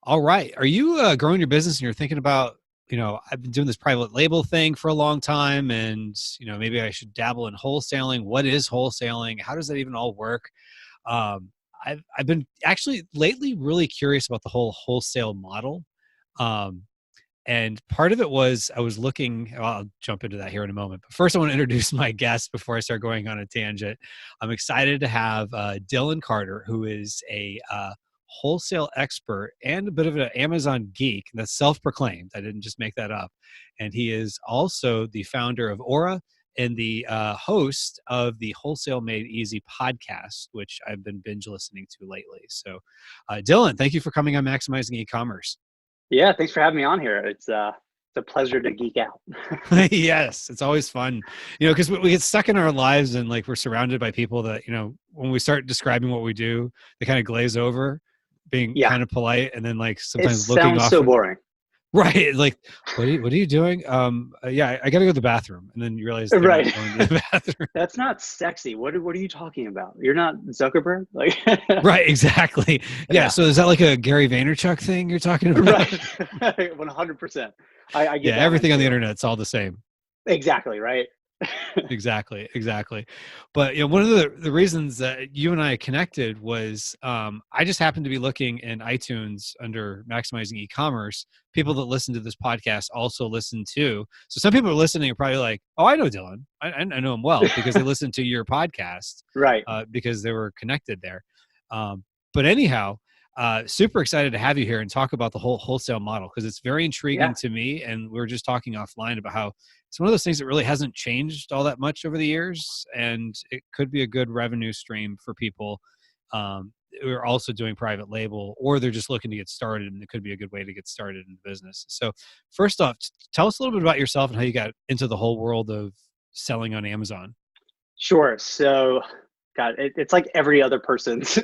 All right. Are you growing your business and you're thinking about, I've been doing this private label thing for a long time and, maybe I should dabble in wholesaling. What is wholesaling? How does that even all work? I've been actually lately really curious about the whole wholesale model. Um, and part of it was I was looking, well, I'll jump into that here in a moment. But first, I want to introduce my guest before I start going on a tangent. I'm excited to have Dillon Carter, who is a wholesale expert and a bit of an Amazon geek. That's self-proclaimed. I didn't just make that up. And he is also the founder of Aura and the host of the Wholesale Made Easy podcast, which I've been binge listening to lately. So, Dillon, thank you for coming on Maximizing E-commerce. Yeah, thanks for having me on here. It's a pleasure to geek out. Yes, it's always fun, because we get stuck in our lives and like we're surrounded by people that, when we start describing what we do, they kind of glaze over, being Yeah, kind of polite, and then like it sometimes looking sounds off. so boring. Right, like what are you doing? Yeah, I got to go to the bathroom, and then you realize they're not Right. going to the bathroom. That's not sexy. What are you talking about? You're not Zuckerberg? Like Right, exactly. Yeah. Yeah. So is that like a Gary Vaynerchuk thing you're talking about? Right. 100%. I Yeah, get that one everything on the too. internet's all the same. Exactly, right? Exactly. But one of the reasons that you and I connected was I just happened to be looking in iTunes under Maximizing E-commerce. People that listen to this podcast also listen too. So some people are listening are probably like, "Oh, I know Dillon. I know him well because they listened to your podcast Right. because they were connected there." But anyhow, super excited to have you here and talk about the whole wholesale model because it's very intriguing Yeah. to me. And we were just talking offline about how it's one of those things that really hasn't changed all that much over the years, and it could be a good revenue stream for people who are also doing private label, or they're just looking to get started, and it could be a good way to get started in the business. So, first off, tell us a little bit about yourself and how you got into the whole world of selling on Amazon. Sure. So, God, it's like every other person's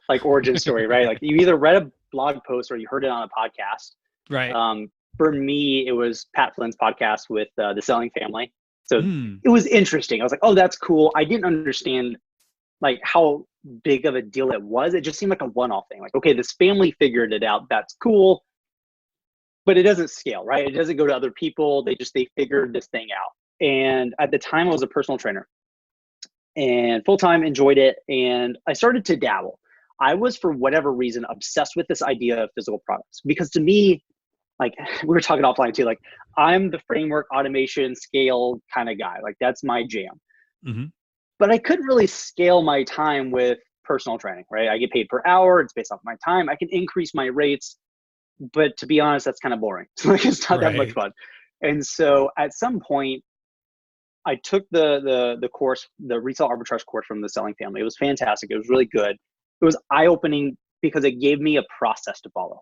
like origin story, right? Like you either read a blog post or you heard it on a podcast. Right. For me, it was Pat Flynn's podcast with the Selling Family. So Mm, it was interesting. I was like, oh, that's cool. I didn't understand like how big of a deal it was. It just seemed like a one-off thing. Like, okay, this family figured it out. That's cool, but it doesn't scale, right? It doesn't go to other people. They figured this thing out. And at the time, I was a personal trainer and full-time, enjoyed it, and I started to dabble. I was, for whatever reason, obsessed with this idea of physical products because to me, like we were talking offline too, like I'm the framework, automation, scale kind of guy. Like that's my jam. hmm But I couldn't really scale my time with personal training, right? I get paid per hour. It's based off my time. I can increase my rates, but to be honest, that's kind of boring. Like it's not that much Right. fun. And so at some point, I took the course, the retail arbitrage course from the Selling Family. It was fantastic. It was really good. It was eye opening because it gave me a process to follow.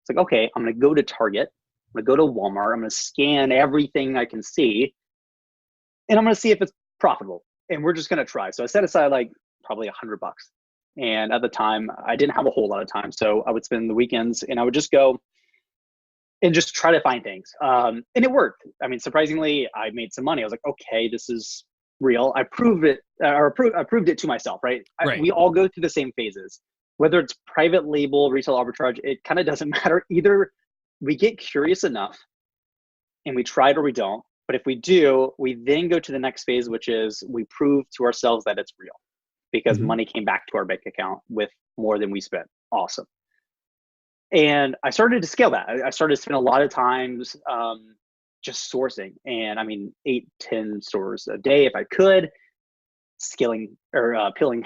It's like, okay, I'm going to go to Target. I'm going to go to Walmart. I'm going to scan everything I can see, and I'm going to see if it's profitable. And we're just going to try. So I set aside like probably $100. And at the time, I didn't have a whole lot of time. So I would spend the weekends and I would just go and just try to find things. And it worked. I mean, surprisingly, I made some money. I was like, okay, this is real. I proved it, I proved it to myself, right? Right. We all go through the same phases. Whether it's private label, retail arbitrage, it kind of doesn't matter. Either we get curious enough and we try it or we don't. But if we do, we then go to the next phase, which is we prove to ourselves that it's real because hmm money came back to our bank account with more than we spent. Awesome. And I started to scale that. I started to spend a lot of times just sourcing. And I mean, 8, 10 stores a day if I could, scaling or peeling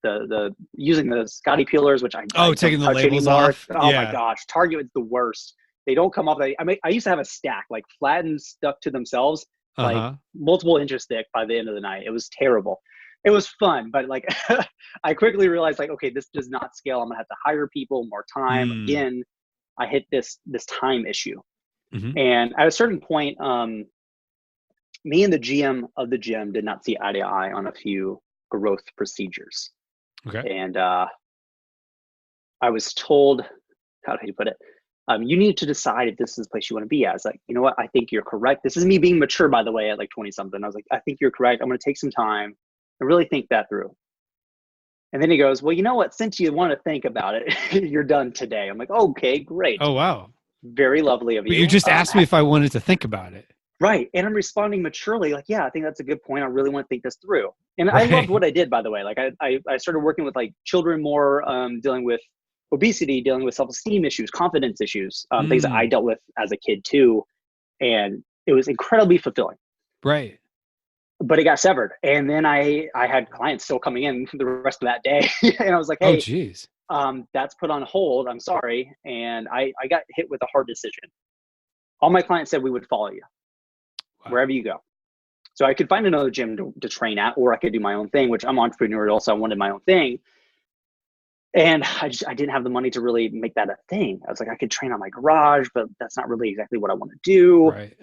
the using the Scotty peelers, which I Oh, don't taking the touch labels anymore. off. Oh my Yeah. gosh, Target is the worst. They don't come off. I mean, I used to have a stack like flattened, stuck to themselves, like Uh-huh. multiple inches thick by the end of the night. It was terrible. It was fun, but like I quickly realized like, okay, this does not scale. I'm gonna have to hire people, more time. Mm. Again, I hit this time issue. hmm And at a certain point, me and the GM of the gym did not see eye to eye on a few growth procedures. Okay. And I was told, how do you put it? You need to decide if this is the place you want to be at. It's like, you know what? I think you're correct. This is me being mature, by the way, at like 20 something. I was like, I think you're correct. I'm going to take some time and really think that through. And then he goes, well, you know what? Since you want to think about it, you're done today. I'm like, okay, great. Oh, wow. Very lovely of But you you. just asked me if I wanted to think about it. Right. And I'm responding maturely, like, yeah, I think that's a good point. I really want to think this through. And I loved Right. what I did, by the way. Like I started working with like children more, dealing with obesity, dealing with self-esteem issues, confidence issues, things that I Mm, dealt with as a kid too. And it was incredibly fulfilling. right. But it got severed. And then I had clients still coming in the rest of that day. And I was like, Oh, hey, geez. that's put on hold. I'm sorry. And I got hit with a hard decision. All my clients said we would follow you Wow. wherever you go. So I could find another gym to train at, or I could do my own thing, which I'm entrepreneurial, so I wanted my own thing. And I didn't have the money to really make that a thing. I was like, I could train on my garage, but that's not really exactly what I want to do. Right.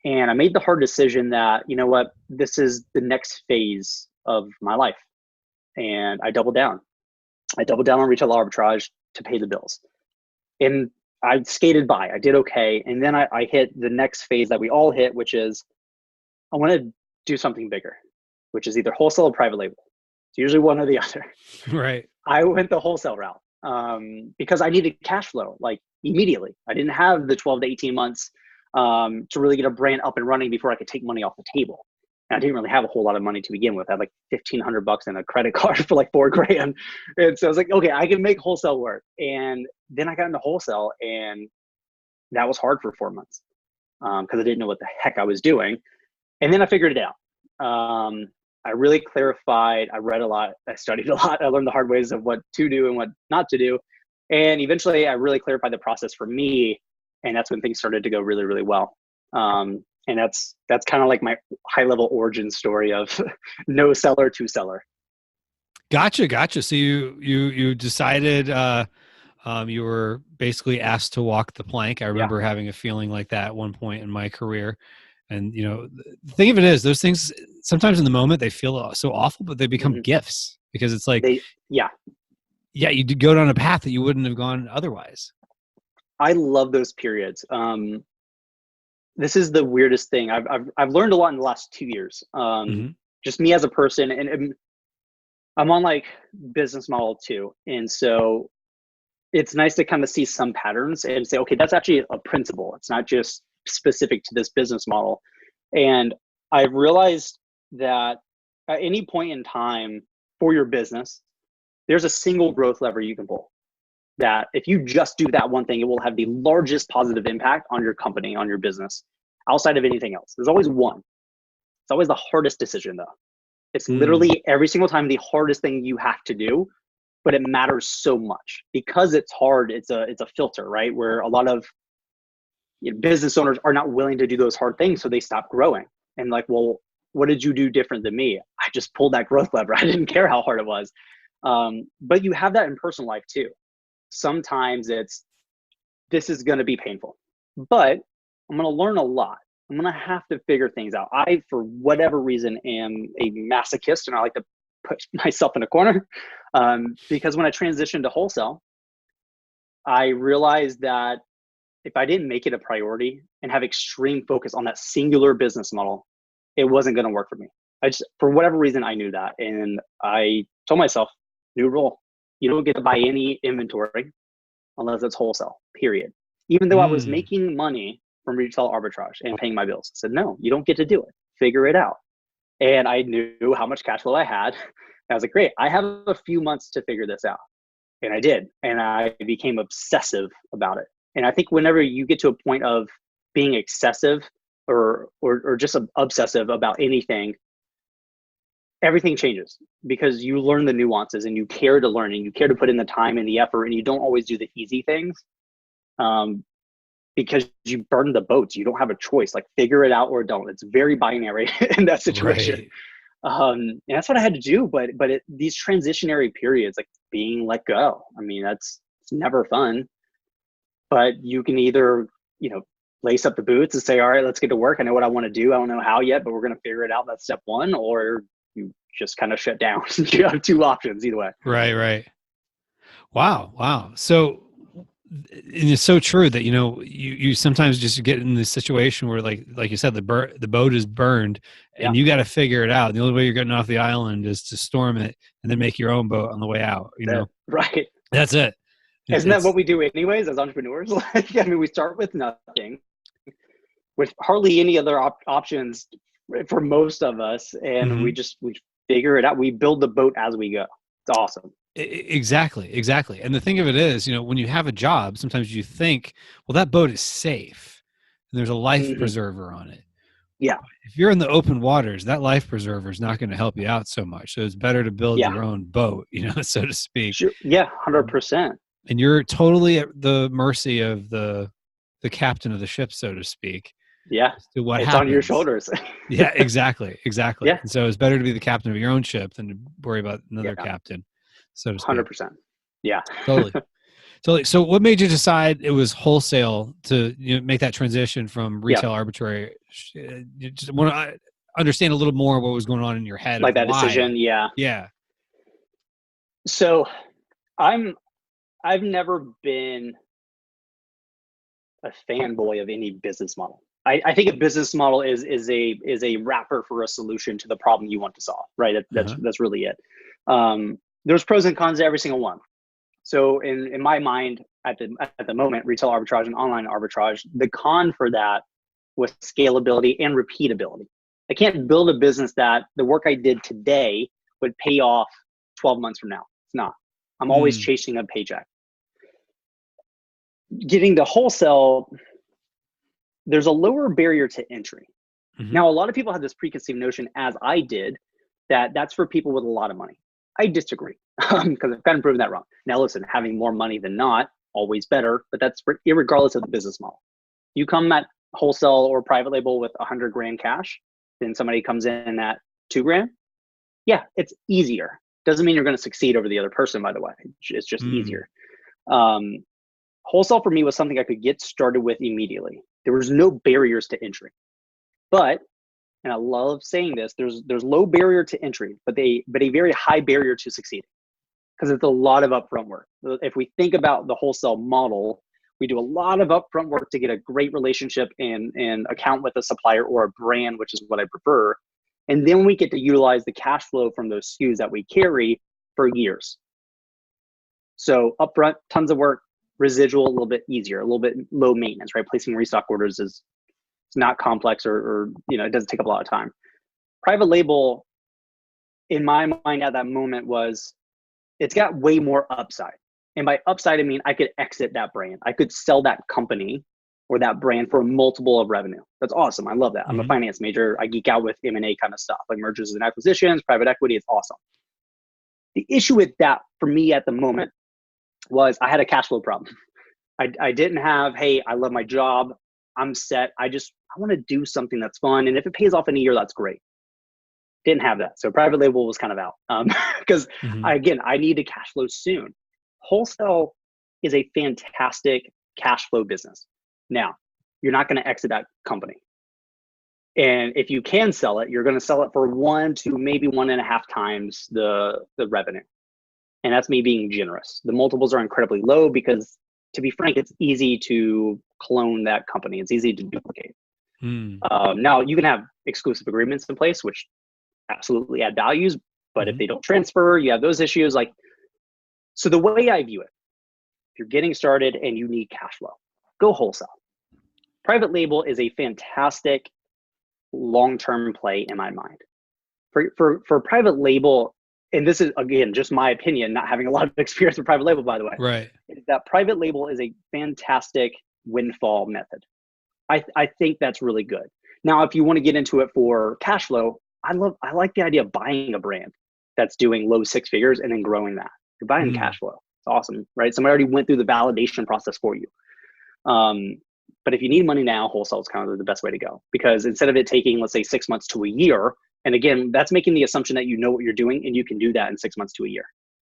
And I made the hard decision that, you know what, this is the next phase of my life. And I doubled down. I doubled down on retail arbitrage to pay the bills. And I skated by. I did okay. And then I hit the next phase that we all hit, which is I want to do something bigger, which is either wholesale or private label. It's usually one or the other. Right. I went the wholesale route because I needed cash flow like immediately. I didn't have the 12 to 18 months to really get a brand up and running before I could take money off the table. And I didn't really have a whole lot of money to begin with. I had like $1,500 in a credit card for like $4,000. And so I was like, okay, I can make wholesale work. And then I got into wholesale, and that was hard for 4 months because I didn't know what the heck I was doing. And then I figured it out. I really clarified. I read a lot. I studied a lot. I learned the hard ways of what to do and what not to do. And eventually I really clarified the process for me. And that's when things started to go really, really well. And that's kind of like my high level origin story of no seller to seller. Gotcha. Gotcha. So you decided, you were basically asked to walk the plank. I Yeah. remember having a feeling like that at one point in my career. And, the thing of it is, those things, sometimes in the moment, they feel so awful, but they become Hmm. gifts because it's like, Yeah. yeah, you did go down a path that you wouldn't have gone otherwise. I love those periods. This is the weirdest thing. I've learned a lot in the last 2 years. Hmm. Just me as a person, and I'm on like business model too. And so it's nice to kind of see some patterns and say, okay, that's actually a principle. It's not just specific to this business model. And I've realized that at any point in time for your business, there's a single growth lever you can pull. That if you just do that one thing, it will have the largest positive impact on your company, on your business, outside of anything else. There's always one. It's always the hardest decision, though. It's Mm, literally every single time the hardest thing you have to do, but it matters so much because it's hard. It's a filter, right? Where a lot of business owners are not willing to do those hard things, so they stop growing. And like, well, what did you do different than me? I just pulled that growth lever. I didn't care how hard it was. But you have that in personal life too. Sometimes it's this is going to be painful, but I'm going to learn a lot. I'm going to have to figure things out. I, for whatever reason, am a masochist, and I like to put myself in a corner because when I transitioned to wholesale, I realized that if I didn't make it a priority and have extreme focus on that singular business model, it wasn't going to work for me. I just, for whatever reason, I knew that. And I told myself, new rule, you don't get to buy any inventory unless it's wholesale, period. Even though I was mm. making money from retail arbitrage and paying my bills, I said, no, you don't get to do it. Figure it out. And I knew how much cash flow I had. I was like, great, I have a few months to figure this out. And I did. And I became obsessive about it. And I think whenever you get to a point of being excessive or just obsessive about anything, everything changes because you learn the nuances and you care to learn and you care to put in the time and the effort, and you don't always do the easy things because you burn the boats. You don't have a choice. Like, figure it out or don't. It's very binary in that situation. Right. And that's what I had to do. But these transitionary periods, like being let go, I mean, it's never fun. But you can either, lace up the boots and say, all right, let's get to work. I know what I want to do. I don't know how yet, but we're going to figure it out. That's step one. Or you just kind of shut down. You have two options either way. Right. Right. Wow. Wow. So And it's so true that, you sometimes just get in this situation where, like you said, the boat is burned Yeah, and you got to figure it out. The only way you're getting off the island is to storm it and then make your own boat on the way out. right. That's it. Isn't that It's what we do anyways as entrepreneurs? Like, I mean, we start with nothing, with hardly any other options for most of us, and mhm. we figure it out. We build the boat as we go. It's awesome. Exactly. And the thing of it is, when you have a job, sometimes you think, well, that boat is safe and there's a life Hmm. preserver on it. Yeah, If you're in the open waters, that life preserver is not going to help you out so much. So it's better to build yeah, your own boat, so to speak. sure, yeah, 100%. And you're totally at the mercy of the captain of the ship, so to speak, Yeah, as to what it's on your happens. shoulders. Yeah, exactly. Yeah, And so it's better to be the captain of your own ship than to worry about another yeah, captain, so to speak. 100%. Yeah. Totally. Totally. So what made you decide it was wholesale to make that transition from Yeah, retail arbitrary? You just want to understand a little more what was going on in your head of like that why. decision. Yeah. Yeah. So I'm I've never been a fanboy of any business model. I think a business model is a wrapper for a solution to the problem you want to solve, right? Uh-huh. That's really it. There's pros and cons to every single one. So in my mind, at the moment, retail arbitrage and online arbitrage, the con for that was scalability and repeatability. I can't build a business that the work I did today would pay off 12 months from now. It's not. I'm always Mm. chasing a paycheck. Getting to wholesale, there's a lower barrier to entry. Hmm. Now, a lot of people have this preconceived notion, as I did, that that's for people with a lot of money. I disagree because I've kind of proven that wrong. Now, listen, having more money than not, always better, but that's irregardless of the business model. You come at wholesale or private label with 100 grand cash, then somebody comes in at 2 grand. Yeah, it's easier. Doesn't mean you're going to succeed over the other person, by the way. It's just Mm. easier. Um, Wholesale for me was something I could get started with immediately. There was no barriers to entry. But, and I love saying this, there's low barrier to entry, but a very high barrier to succeeding, because it's a lot of upfront work. If we think about the wholesale model, we do a lot of upfront work to get a great relationship and account with a supplier or a brand, which is what I prefer. And then we get to utilize the cash flow from those SKUs that we carry for years. So upfront, tons of work, residual, a little bit easier, a little bit low maintenance, right? Placing restock orders is it's not complex or it doesn't take up a lot of time. Private label, in my mind at that moment, was it's got way more upside. And by upside, I mean I could exit that brand. I could sell that company or that brand for a multiple of revenue. That's awesome. I love that. I'm a Hmm. finance major. I geek out with M&A kind of stuff, like mergers and acquisitions, private equity. It's awesome. The issue with that for me at the moment was I had a cash flow problem. I didn't have, hey, I love my job. I'm set. I want to do something that's fun. And if it pays off in a year, that's great. Didn't have that. So private label was kind of out because Hmm. I need to cash flow soon. Wholesale is a fantastic cash flow business. Now, you're not going to exit that company. And if you can sell it, you're going to sell it for 1 to maybe 1.5 times the revenue. And that's me being generous. The multiples are incredibly low because, to be frank, it's easy to clone that company. It's easy to duplicate. Mm. Now, you can have exclusive agreements in place, which absolutely add values, but if Hmm. they don't transfer, you have those issues. So the way I view it, if you're getting started and you need cash flow, go wholesale. Private label is a fantastic long-term play in my mind. For private label, and this is again just my opinion, not having a lot of experience with private label, by the way, Right. is that private label is a fantastic windfall method. I think that's really good. Now, if you want to get into it for cash flow, I like the idea of buying a brand that's doing low six figures and then growing that. You're buying Mm. cash flow. It's awesome, right? Somebody already went through the validation process for you. Um, but if you need money now, wholesale is kind of the best way to go, because instead of it taking, let's say, 6 months to a year, and again, that's making the assumption that you know what you're doing and you can do that in 6 months to a year.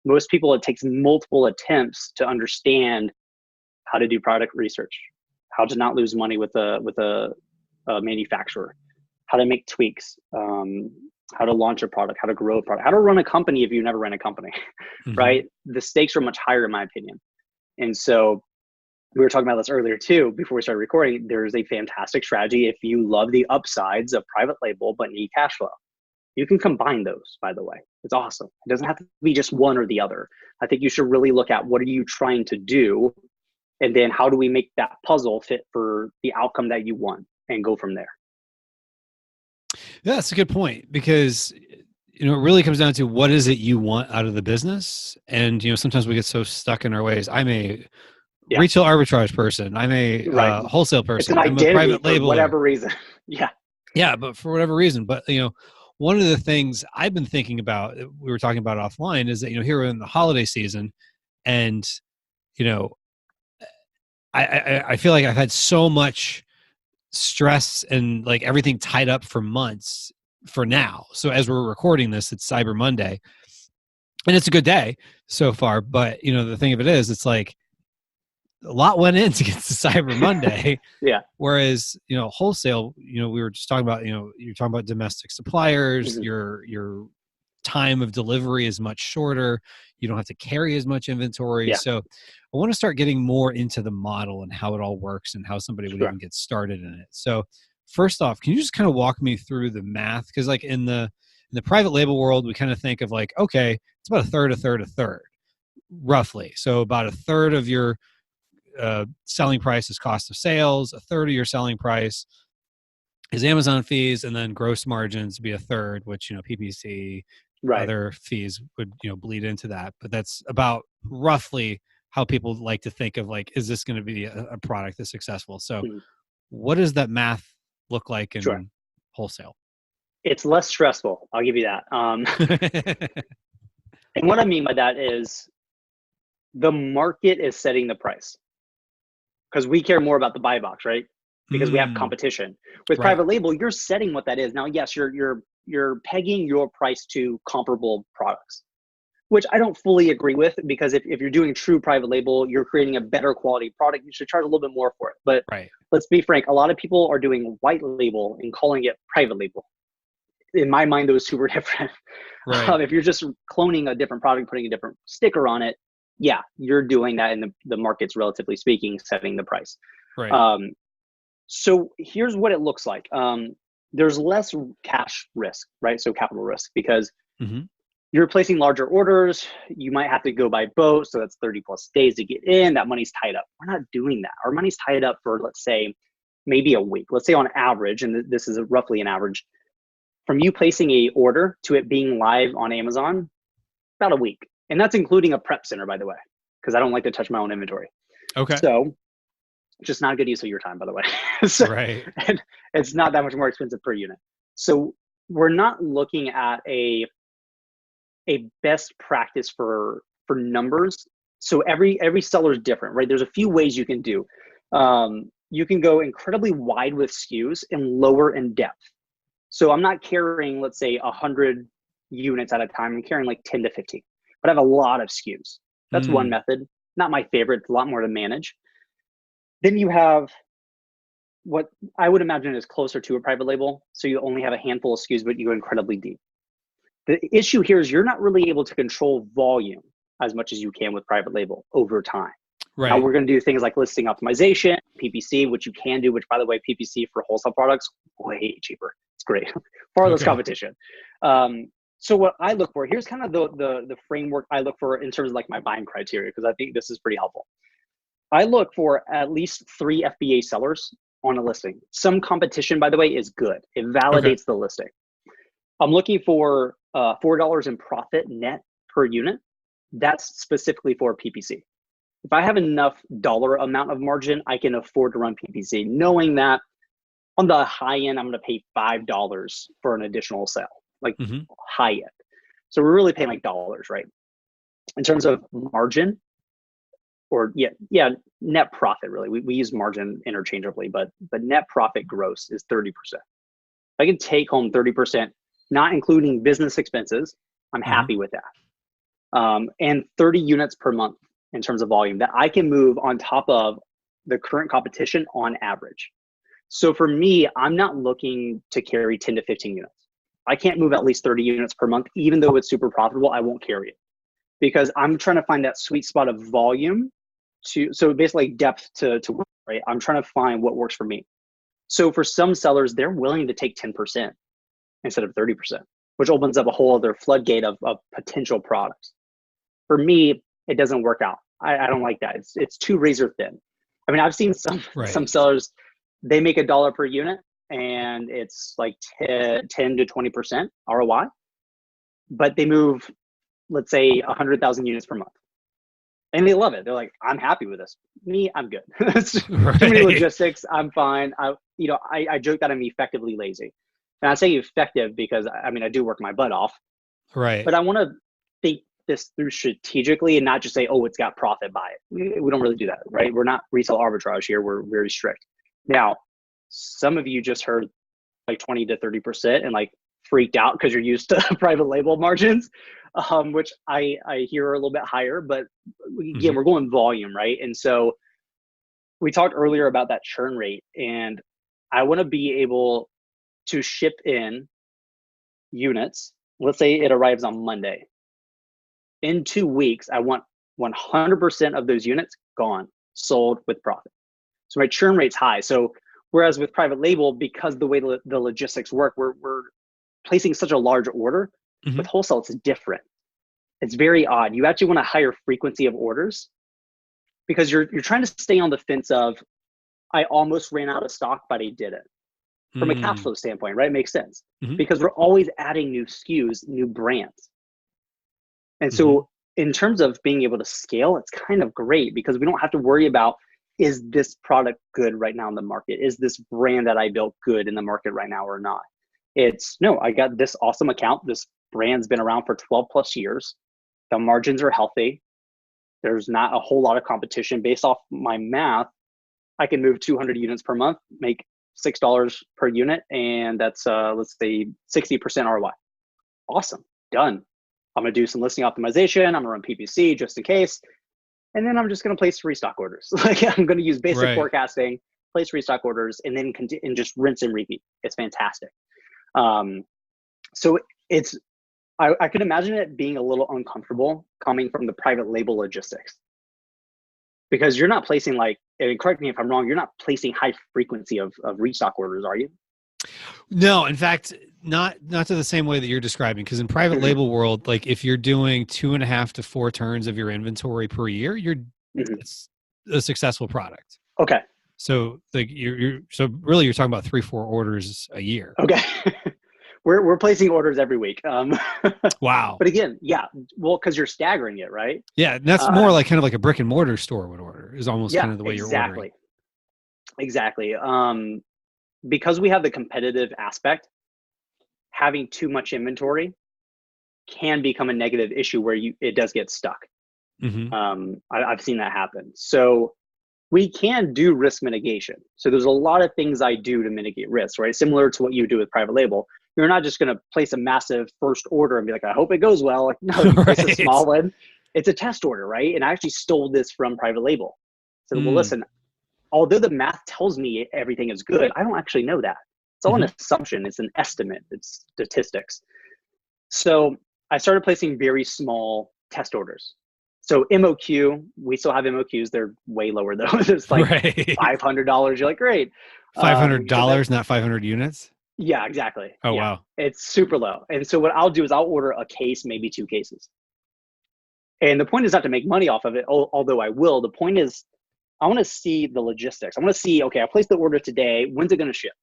Most people, it takes multiple attempts to understand how to do product research, how to not lose money with a manufacturer, how to make tweaks, how to launch a product, how to grow a product, how to run a company if you've never ran a company, Hmm. right? The stakes are much higher, in my opinion. And so We were talking about this earlier too, before we started recording. There's a fantastic strategy if you love the upsides of private label but need cash flow. You can combine those, by the way. It's awesome. It doesn't have to be just one or the other. I think you should really look at what are you trying to do, and then how do we make that puzzle fit for the outcome that you want, and go from there. Yeah, that's a good point, because it really comes down to what is it you want out of the business. And sometimes we get so stuck in our ways. I'm a Yeah, retail arbitrage person. I'm a right. wholesale It's an person. I'm a identity private for labeler. whatever reason. Yeah. Yeah, but for whatever reason. But one of the things I've been thinking about, we were talking about offline, is that here in the holiday season, and you know, I feel like I've had so much stress and like everything tied up for months for now. So as we're recording this, it's Cyber Monday, and it's a good day so far. But the thing of it is, it's like a lot went in to get to Cyber Monday. Yeah. Whereas, wholesale, we were just talking about, you're talking about domestic suppliers, Mm-hmm. your time of delivery is much shorter. You don't have to carry as much inventory. Yeah. So I want to start getting more into the model and how it all works and how somebody would Sure. even get started in it. So first off, can you just kind of walk me through the math? Because like in the private label world, we kind of think of like, okay, it's about a third, roughly. So about a third of your selling price is cost of sales, a third of your selling price is Amazon fees, and then gross margins be a third, which PPC, Right. other fees would bleed into that. But that's about roughly how people like to think of like, is this going to be a product that's successful? So Mm-hmm. what does that math look like Sure. in wholesale? It's less stressful. I'll give you that. And what I mean by that is the market is setting the price, because we care more about the buy box, right? Because we have competition. With Right. private label, you're setting what that is. Now, yes, you're pegging your price to comparable products, which I don't fully agree with, because if you're doing true private label, you're creating a better quality product, you should charge a little bit more for it. But Right. let's be frank, a lot of people are doing white label and calling it private label. In my mind, those two are different. Right. If you're just cloning a different product, putting a different sticker on it, yeah, you're doing that, and the market's, relatively speaking, setting the price. Right. So here's what it looks like. There's less cash risk, right? So capital risk, because Mm-hmm. you're placing larger orders. You might have to go by boat, so that's 30 plus days to get in. That money's tied up. We're not doing that. Our money's tied up for, let's say, maybe a week. Let's say on average, and this is roughly an average, from you placing a order to it being live on Amazon, about a week. And that's including a prep center, by the way, because I don't like to touch my own inventory. Okay. So just not a good use of your time, by the way. So, Right. and it's not that much more expensive per unit. So we're not looking at a best practice for numbers. So every seller is different, right? There's a few ways you can do. You can go incredibly wide with SKUs and lower in depth. So I'm not carrying, let's say, 100 units at a time. I'm carrying like 10 to 15, but I have a lot of SKUs. That's one method. Not my favorite. It's a lot more to manage. Then you have what I would imagine is closer to a private label. So you only have a handful of SKUs, but you go incredibly deep. The issue here is you're not really able to control volume as much as you can with private label over time. Right. Now we're going to do things like listing optimization, PPC, which you can do, which, by the way, PPC for wholesale products, way cheaper. It's great. Far less competition. So what I look for, here's kind of the framework I look for in terms of like my buying criteria, because I think this is pretty helpful. I look for at least 3 FBA sellers on a listing. Some competition, by the way, is good. It validates the listing. I'm looking for $4 in profit net per unit. That's specifically for PPC. If I have enough dollar amount of margin, I can afford to run PPC, knowing that on the high end, I'm going to pay $5 for an additional sale, like high end. So we're really paying like dollars, right? In terms of margin, or net profit, really. We use margin interchangeably, but net profit gross is 30%. If I can take home 30%, not including business expenses, I'm happy with that. And 30 units per month in terms of volume that I can move on top of the current competition on average. So for me, I'm not looking to carry 10 to 15 units. I can't move at least 30 units per month, even though it's super profitable. I won't carry it, because I'm trying to find that sweet spot of volume so basically depth to work, right? I'm trying to find what works for me. So for some sellers, they're willing to take 10% instead of 30%, which opens up a whole other floodgate of potential products. For me, it doesn't work out. I don't like that. It's too razor thin. I mean, I've seen some Right. sellers, they make $1 per unit and it's like 10 to 20% ROI, but they move, let's say 100,000 units per month. And they love it. They're like, I'm happy with this. Me, I'm good. Too many Right. logistics. I'm fine. I joke that I'm effectively lazy. And I say effective because I mean, I do work my butt off, Right. but I want to think this through strategically and not just say, oh, it's got profit by it. We don't really do that, right? We're not resale arbitrage here. We're very strict. Now, some of you just heard like 20 to 30% and like freaked out because you're used to private label margins, which I hear are a little bit higher, but again, Mm-hmm. we're going volume, right? And so we talked earlier about that churn rate, and I want to be able to ship in units. Let's say it arrives on Monday. In 2 weeks, I want 100% of those units gone, sold with profit. So my churn rate's high. So whereas with private label, because the way the logistics work, we're placing such a large order. Mm-hmm. With wholesale, it's different. It's very odd. You actually want a higher frequency of orders because you're trying to stay on the fence of, I almost ran out of stock, but I did it. From a cash Mm-hmm. flow standpoint, right? It makes sense Mm-hmm. because we're always adding new SKUs, new brands. And Mm-hmm. so in terms of being able to scale, it's kind of great because we don't have to worry about, is this product good right now in the market? Is this brand that I built good in the market right now or not? It's no, I got this awesome account. This brand's been around for 12 plus years. The margins are healthy. There's not a whole lot of competition. Based off my math, I can move 200 units per month, make $6 per unit, and that's let's say 60% ROI. Awesome, done. I'm gonna do some listing optimization. I'm gonna run PPC just in case, and then I'm just gonna place restock orders. Like I'm gonna use basic Right. forecasting, place restock orders, and then and just rinse and repeat. It's fantastic. Um, so it's I could imagine it being a little uncomfortable coming from the private label logistics because you're not placing like, and correct me if I'm wrong, you're not placing high frequency of restock orders, are you? No, in fact, not to the same way that you're describing. Because in private Hmm. label world, like if you're doing 2.5 to 4 turns of your inventory per year, Hmm. it's a successful product. Okay. So like you're so really you're talking about 3-4 orders a year. Okay. We're placing orders every week. Wow. But again, yeah, well, because you're staggering it, right? Yeah, that's more Um, like kind of like a brick and mortar store would order. Is almost yeah, kind of the way you're ordering. exactly, exactly. Because we have the competitive aspect, having too much inventory can become a negative issue where it does get stuck. Mm-hmm. I've seen that happen. So we can do risk mitigation. So there's a lot of things I do to mitigate risk, right? Similar to what you do with private label. You're not just going to place a massive first order and be like, I hope it goes well. Like, no, you place a Right. small one. It's a test order, right? And I actually stole this from private label. So, well, Mm. listen, although the math tells me everything is good, I don't actually know that. It's all an Mm-hmm. assumption. It's an estimate. It's statistics. So I started placing very small test orders. So MOQ, we still have MOQs. They're way lower though. It's like Right. $500. You're like, great. five hundred You ship it. dollars, not 500 units. Yeah, exactly. Oh Yeah, wow. it's super low. And so what I'll do is I'll order a case, maybe 2 cases. And the point is not to make money off of it, although I will. The point is I want to see the logistics. I want to see, okay, I placed the order today. When's it going to ship?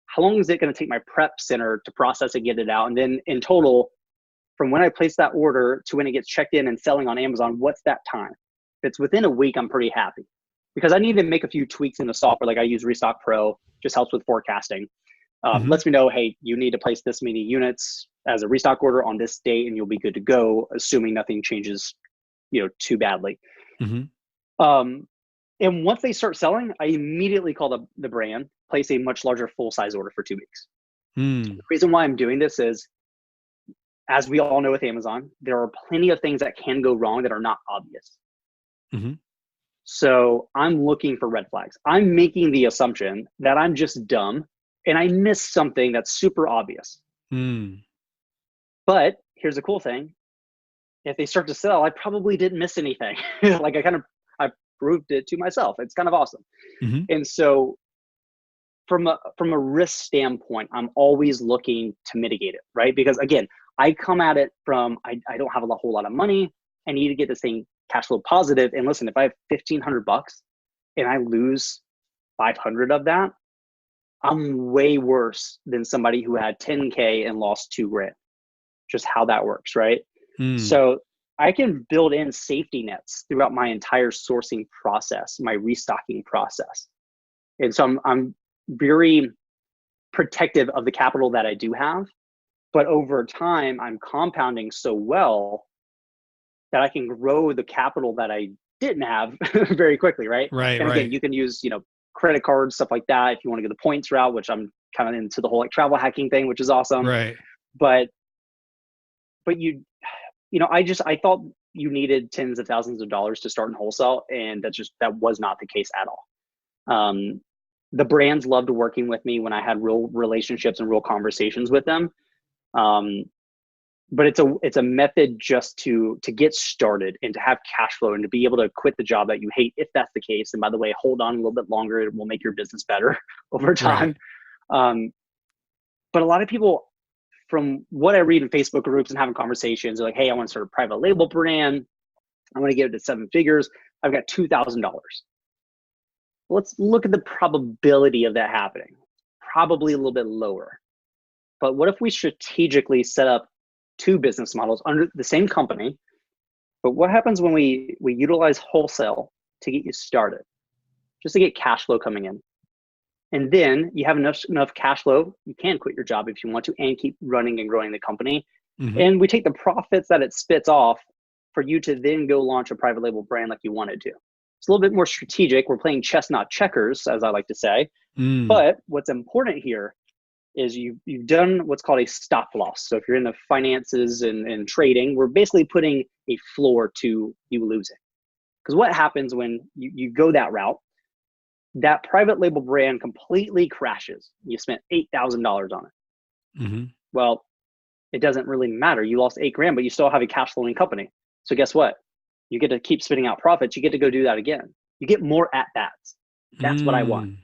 How long is it going to take my prep center to process and get it out? And then in total, from when I place that order to when it gets checked in and selling on Amazon, what's that time? If it's within a week, I'm pretty happy because I need to make a few tweaks in the software. Like I use Restock Pro, just helps with forecasting. Mm-hmm. Lets me know, hey, you need to place this many units as a restock order on this date, and you'll be good to go, assuming nothing changes, too badly. Mm-hmm. Um, and once they start selling, I immediately call the brand, place a much larger full size order for 2 weeks. Mm. The reason why I'm doing this is, as we all know with Amazon, there are plenty of things that can go wrong that are not obvious. Mm-hmm. So I'm looking for red flags. I'm making the assumption that I'm just dumb and I missed something that's super obvious. Mm. But here's the cool thing. If they start to sell, I probably didn't miss anything. Like I proved it to myself. It's kind of awesome. Mm-hmm. And so from a risk standpoint, I'm always looking to mitigate it, right? Because again, I come at it from, I don't have a whole lot of money. I need to get this thing cash flow positive. And listen, if I have $1,500 and I lose 500 of that, I'm way worse than somebody who had 10K and lost $2,000. Just how that works, right? So I can build in safety nets throughout my entire sourcing process, my restocking process. And so I'm very protective of the capital that I do have, but over time I'm compounding so well that I can grow the capital that I didn't have very quickly, right? Right. And again, you can use, credit cards, stuff like that, if you want to go the points route, which I'm kind of into the whole like travel hacking thing, which is awesome. Right. But I thought you needed tens of thousands of dollars to start in wholesale, and that was not the case at all. The brands loved working with me when I had real relationships and real conversations with them. But it's a method just to get started and to have cash flow and to be able to quit the job that you hate, if that's the case. And by the way, hold on a little bit longer. It will make your business better over time. Right. But a lot of people, from what I read in Facebook groups and having conversations, are like, hey, I want to start a private label brand. I want to get it to 7 figures. I've got $2,000. Let's look at the probability of that happening. Probably a little bit lower. But what if we strategically set up 2 business models under the same company? But what happens when we utilize wholesale to get you started, just to get cash flow coming in? And then you have enough cash flow, you can quit your job if you want to and keep running and growing the company. Mm-hmm. And we take the profits that it spits off for you to then go launch a private label brand like you wanted to. It's a little bit more strategic. We're playing chess, not checkers, as I like to say. But what's important here is you've done what's called a stop loss. So if you're in the finances and trading, we're basically putting a floor to you losing. Because what happens when you go that route, that private label brand completely crashes. You spent $8,000 on it. Mm-hmm. Well, it doesn't really matter. You lost $8,000, but you still have a cash flowing company. So guess what? You get to keep spitting out profits. You get to go do that again. You get more at bats. That's what I want.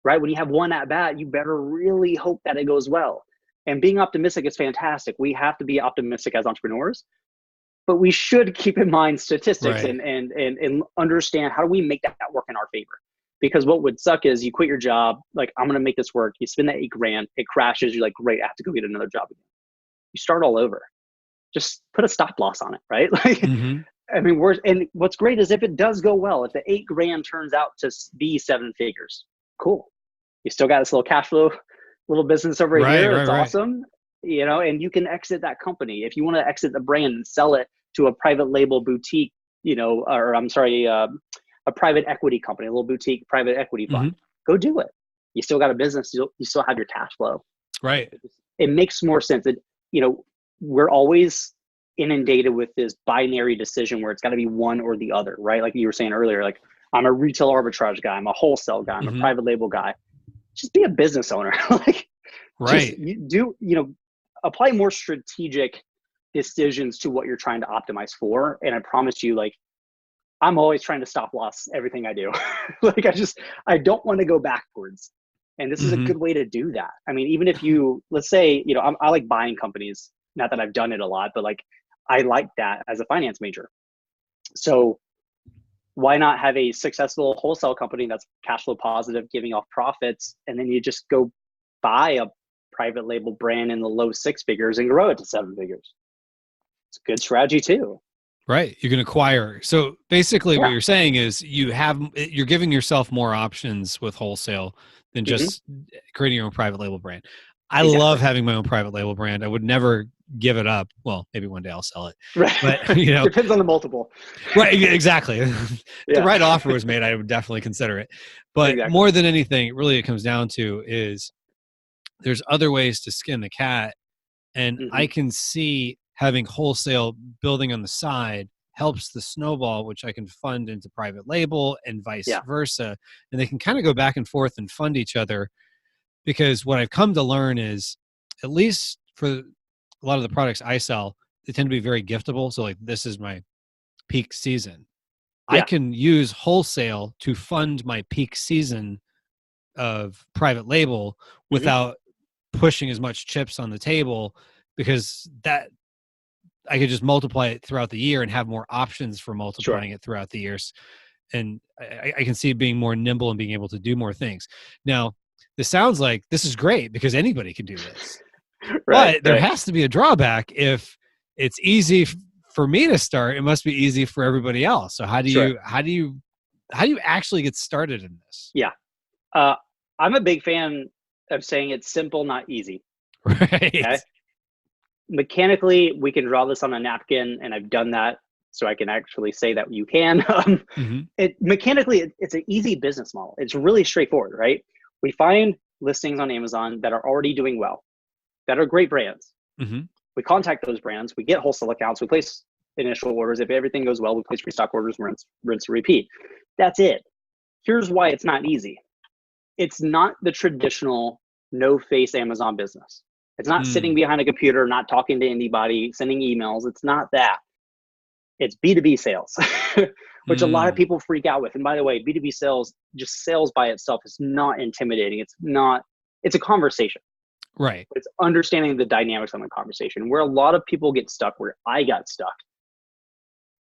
Right? When you have one at bat, you better really hope that it goes well. And being optimistic is fantastic. We have to be optimistic as entrepreneurs, but we should keep in mind statistics and understand how do we make that work in our favor. Because what would suck is you quit your job, like, I'm going to make this work. You spend that $8,000, it crashes. You're like, great, I have to go get another job again. You start all over. Just put a stop loss on it, right? Like, I mean, and what's great is if it does go well, if the $8,000 turns out to be 7 figures, cool. You still got this little cash flow, little business over here. It's awesome. And you can exit that company. If you want to exit the brand and sell it to a private label boutique, a private equity company, a little boutique private equity fund, go do it. You still got a business. You still have your cash flow. Right. It makes more sense. We're always inundated with this binary decision where it's got to be one or the other, right? Like you were saying earlier, like, I'm a retail arbitrage guy. I'm a wholesale guy. I'm a private label guy. Just be a business owner. Apply more strategic decisions to what you're trying to optimize for. And I promise you, like, I'm always trying to stop loss everything I do. Like, I don't want to go backwards. And this is a good way to do that. I mean, even if let's say, I like buying companies, not that I've done it a lot, but like, I like that as a finance major. So why not have a successful wholesale company that's cash flow positive, giving off profits, and then you just go buy a private label brand in the low 6 figures and grow it to 7 figures? It's a good strategy too. Right. You can acquire. So basically what you're saying is you're giving yourself more options with wholesale than just creating your own private label brand. I love having my own private label brand. I would never give it up. Well, maybe one day I'll sell it. Right. But depends on the multiple. Right. Exactly. If the right offer was made, I would definitely consider it. But more than anything, really it comes down to is there's other ways to skin the cat. And I can see having wholesale building on the side helps the snowball, which I can fund into private label and vice versa. And they can kind of go back and forth and fund each other, because what I've come to learn is, at least for a lot of the products I sell, they tend to be very giftable. So like, this is my peak season. I can use wholesale to fund my peak season of private label without pushing as much chips on the table, because that I could just multiply it throughout the year and have more options for multiplying it throughout the years. And I can see it being more nimble and being able to do more things. Now, this sounds like this is great because anybody can do this, but there has to be a drawback. If it's easy for me to start, it must be easy for everybody else. So how do you actually get started in this? Yeah. I'm a big fan of saying it's simple, not easy. Right. Okay? Mechanically, we can draw this on a napkin, and I've done that, so I can actually say that you can. Mechanically, it's an easy business model. It's really straightforward, right? We find listings on Amazon that are already doing well, that are great brands. We contact those brands, we get wholesale accounts, we place initial orders. If everything goes well, we place restock orders, rinse, repeat. That's it. Here's why it's not easy. It's not the traditional no-face Amazon business. It's not sitting behind a computer, not talking to anybody, sending emails. It's not that. It's B2B sales, which a lot of people freak out with. And by the way, B2B sales, just sales by itself, is not intimidating. It's a conversation. Right. It's understanding the dynamics of the conversation. Where a lot of people get stuck, where I got stuck,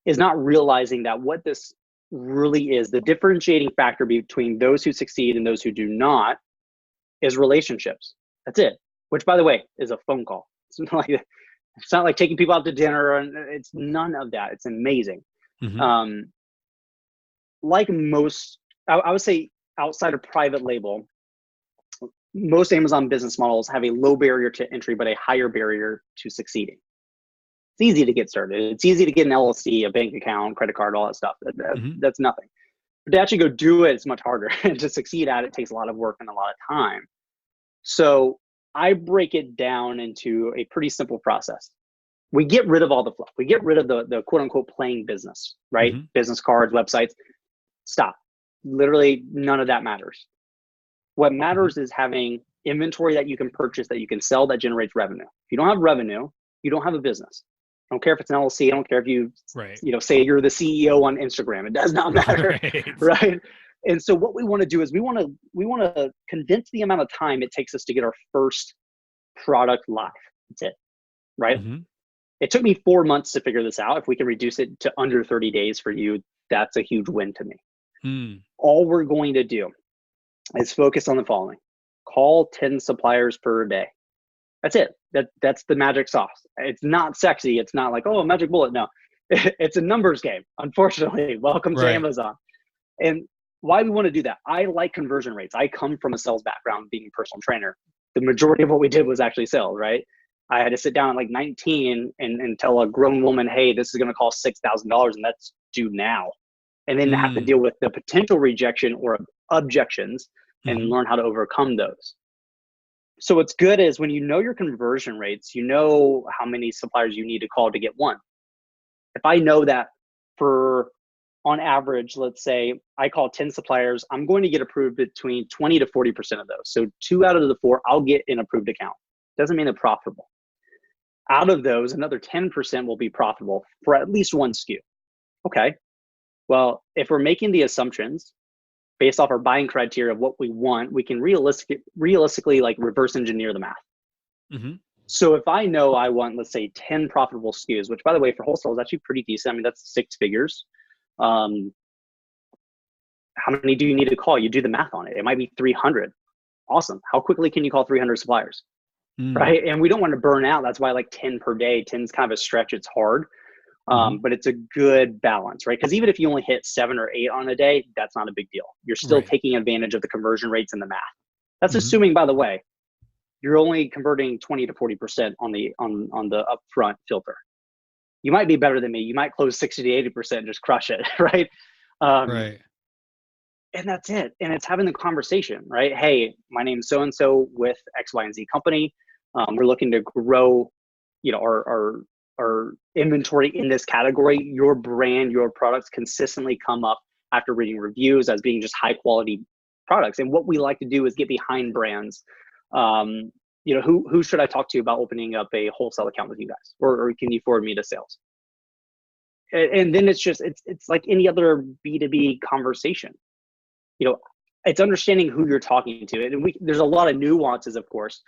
is not realizing that what this really is, the differentiating factor between those who succeed and those who do not, is relationships. That's it. Which, by the way, is a phone call. It's not like taking people out to dinner, and it's none of that. It's amazing. Like most, I would say, outside of private label, most Amazon business models have a low barrier to entry, but a higher barrier to succeeding. It's easy to get started. It's easy to get an LLC, a bank account, credit card, all that stuff. That's nothing. But to actually go do it, it's much harder. And to succeed at it takes a lot of work and a lot of time. So I break it down into a pretty simple process. We get rid of all the fluff. We get rid of the quote unquote playing business, right? Business cards, websites. Stop. Literally none of that matters. What matters is having inventory that you can purchase, that you can sell, that generates revenue. If you don't have revenue, you don't have a business. I don't care if it's an LLC. I don't care if you, say you're the CEO on Instagram. It does not matter, right? And so what we want to do is we want to condense the amount of time it takes us to get our first product live. That's it, right? It took me 4 months to figure this out. If we can reduce it to under 30 days for you, that's a huge win to me. All we're going to do is focus on the following. Call 10 suppliers per day. That's it. That's the magic sauce. It's not sexy. It's not like, oh, a magic bullet. No, it's a numbers game. Unfortunately, welcome to Amazon. And why we want to do that? I like conversion rates. I come from a sales background, being a personal trainer. The majority of what we did was actually sales, right? I had to sit down at like 19 and tell a grown woman, hey, this is going to cost $6,000 and that's due now. And then have to deal with the potential rejection or objections and learn how to overcome those. So what's good is when you know your conversion rates, you know how many suppliers you need to call to get one. If I know that on average, let's say I call 10 suppliers, I'm going to get approved between 20 to 40% of those. So 2 out of the 4, I'll get an approved account. Doesn't mean they're profitable. Out of those, another 10% will be profitable for at least one SKU. Okay. Well, if we're making the assumptions based off our buying criteria of what we want, we can realistically like reverse engineer the math. So if I know I want, let's say 10 profitable SKUs, which by the way, for wholesale is actually pretty decent. I mean, that's 6 figures. How many do you need to call? You do the math on it. It might be 300. Awesome. How quickly can you call 300 suppliers? Right. And we don't want to burn out. That's why like 10 per day, 10 is kind of a stretch. It's hard. But it's a good balance, right? Because even if you only hit 7 or 8 on a day, that's not a big deal. You're still taking advantage of the conversion rates and the math. That's assuming, by the way, you're only converting 20 to 40% on the upfront filter. You might be better than me. You might close 60 to 80% and just crush it, right? And that's it. And it's having the conversation, right? Hey, my name's so-and-so with X, Y, and Z company. We're looking to grow, our inventory in this category. Your brand, your products consistently come up after reading reviews as being just high quality products. And what we like to do is get behind brands. Who should I talk to about opening up a wholesale account with you guys? Or can you forward me to sales? And then it's like any other B2B conversation. It's understanding who you're talking to. And there's a lot of nuances, of course,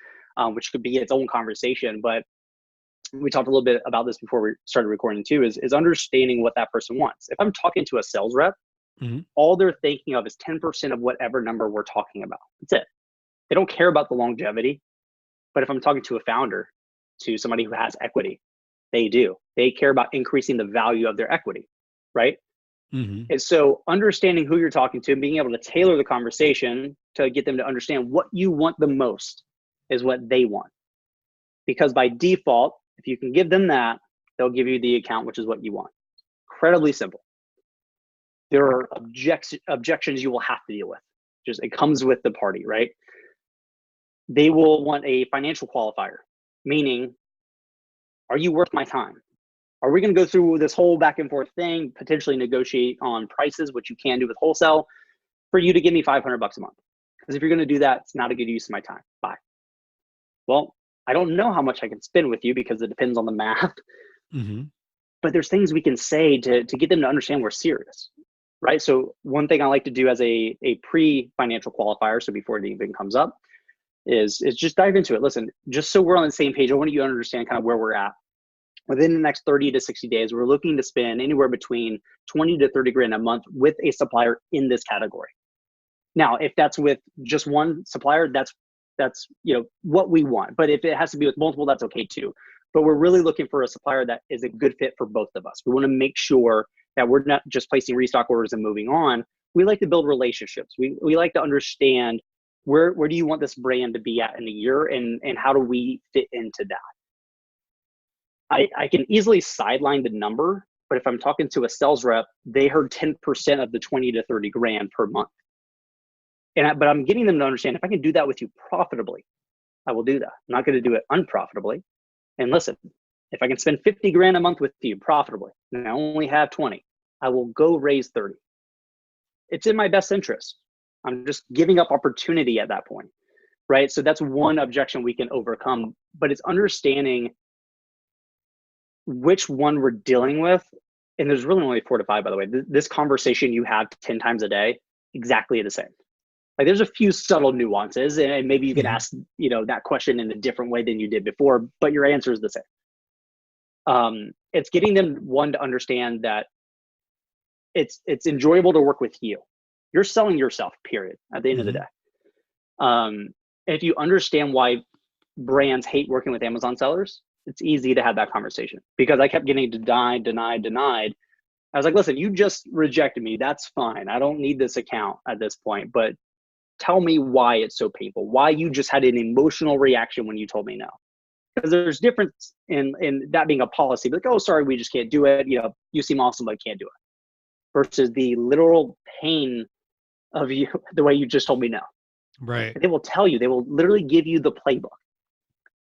which could be its own conversation. But we talked a little bit about this before we started recording too, is understanding what that person wants. If I'm talking to a sales rep, all they're thinking of is 10% of whatever number we're talking about. That's it. They don't care about the longevity. But if I'm talking to a founder, to somebody who has equity, they do. They care about increasing the value of their equity, right? And so understanding who you're talking to and being able to tailor the conversation to get them to understand what you want the most is what they want. Because by default, if you can give them that, they'll give you the account, which is what you want. Incredibly simple. There are objections you will have to deal with. Just it comes with the party, right? They will want a financial qualifier, meaning, are you worth my time? Are we going to go through this whole back and forth thing, potentially negotiate on prices, which you can do with wholesale, for you to give me $500 a month? Because if you're going to do that, it's not a good use of my time. Bye. Well, I don't know how much I can spend with you because it depends on the math. But there's things we can say to get them to understand we're serious, right? So one thing I like to do as a pre-financial qualifier, so before it even comes up, is just dive into it. Listen, just so we're on the same page, I want you to understand kind of where we're at. Within the next 30 to 60 days, we're looking to spend anywhere between 20 to 30 grand a month with a supplier in this category. Now, if that's with just one supplier, that's what we want. But if it has to be with multiple, that's okay too. But we're really looking for a supplier that is a good fit for both of us. We want to make sure that we're not just placing restock orders and moving on. We like to build relationships. We like to understand where do you want this brand to be at in a year, and how do we fit into that? I can easily sideline the number, but if I'm talking to a sales rep, they heard 10% of the 20 to 30 grand per month. But I'm getting them to understand if I can do that with you profitably, I will do that. I'm not going to do it unprofitably. And listen, if I can spend 50 grand a month with you profitably, and I only have 20, I will go raise 30. It's in my best interest. I'm just giving up opportunity at that point, right? So that's one objection we can overcome, but it's understanding which one we're dealing with. And there's really only 4 to 5, by the way. This conversation you have 10 times a day, exactly the same. Like there's a few subtle nuances, and maybe you can ask, that question in a different way than you did before, but your answer is the same. It's getting them, one, to understand that it's enjoyable to work with you. You're selling yourself, period, at the end of the day. If you understand why brands hate working with Amazon sellers, it's easy to have that conversation, because I kept getting denied. I was like, listen, you just rejected me. That's fine. I don't need this account at this point, but tell me why it's so painful, why you just had an emotional reaction when you told me no. Because there's difference in that being a policy, like, oh, sorry, we just can't do it. You seem awesome, but can't do it. Versus the literal pain of you, the way you just told me no. Right. They will tell you, they will literally give you the playbook.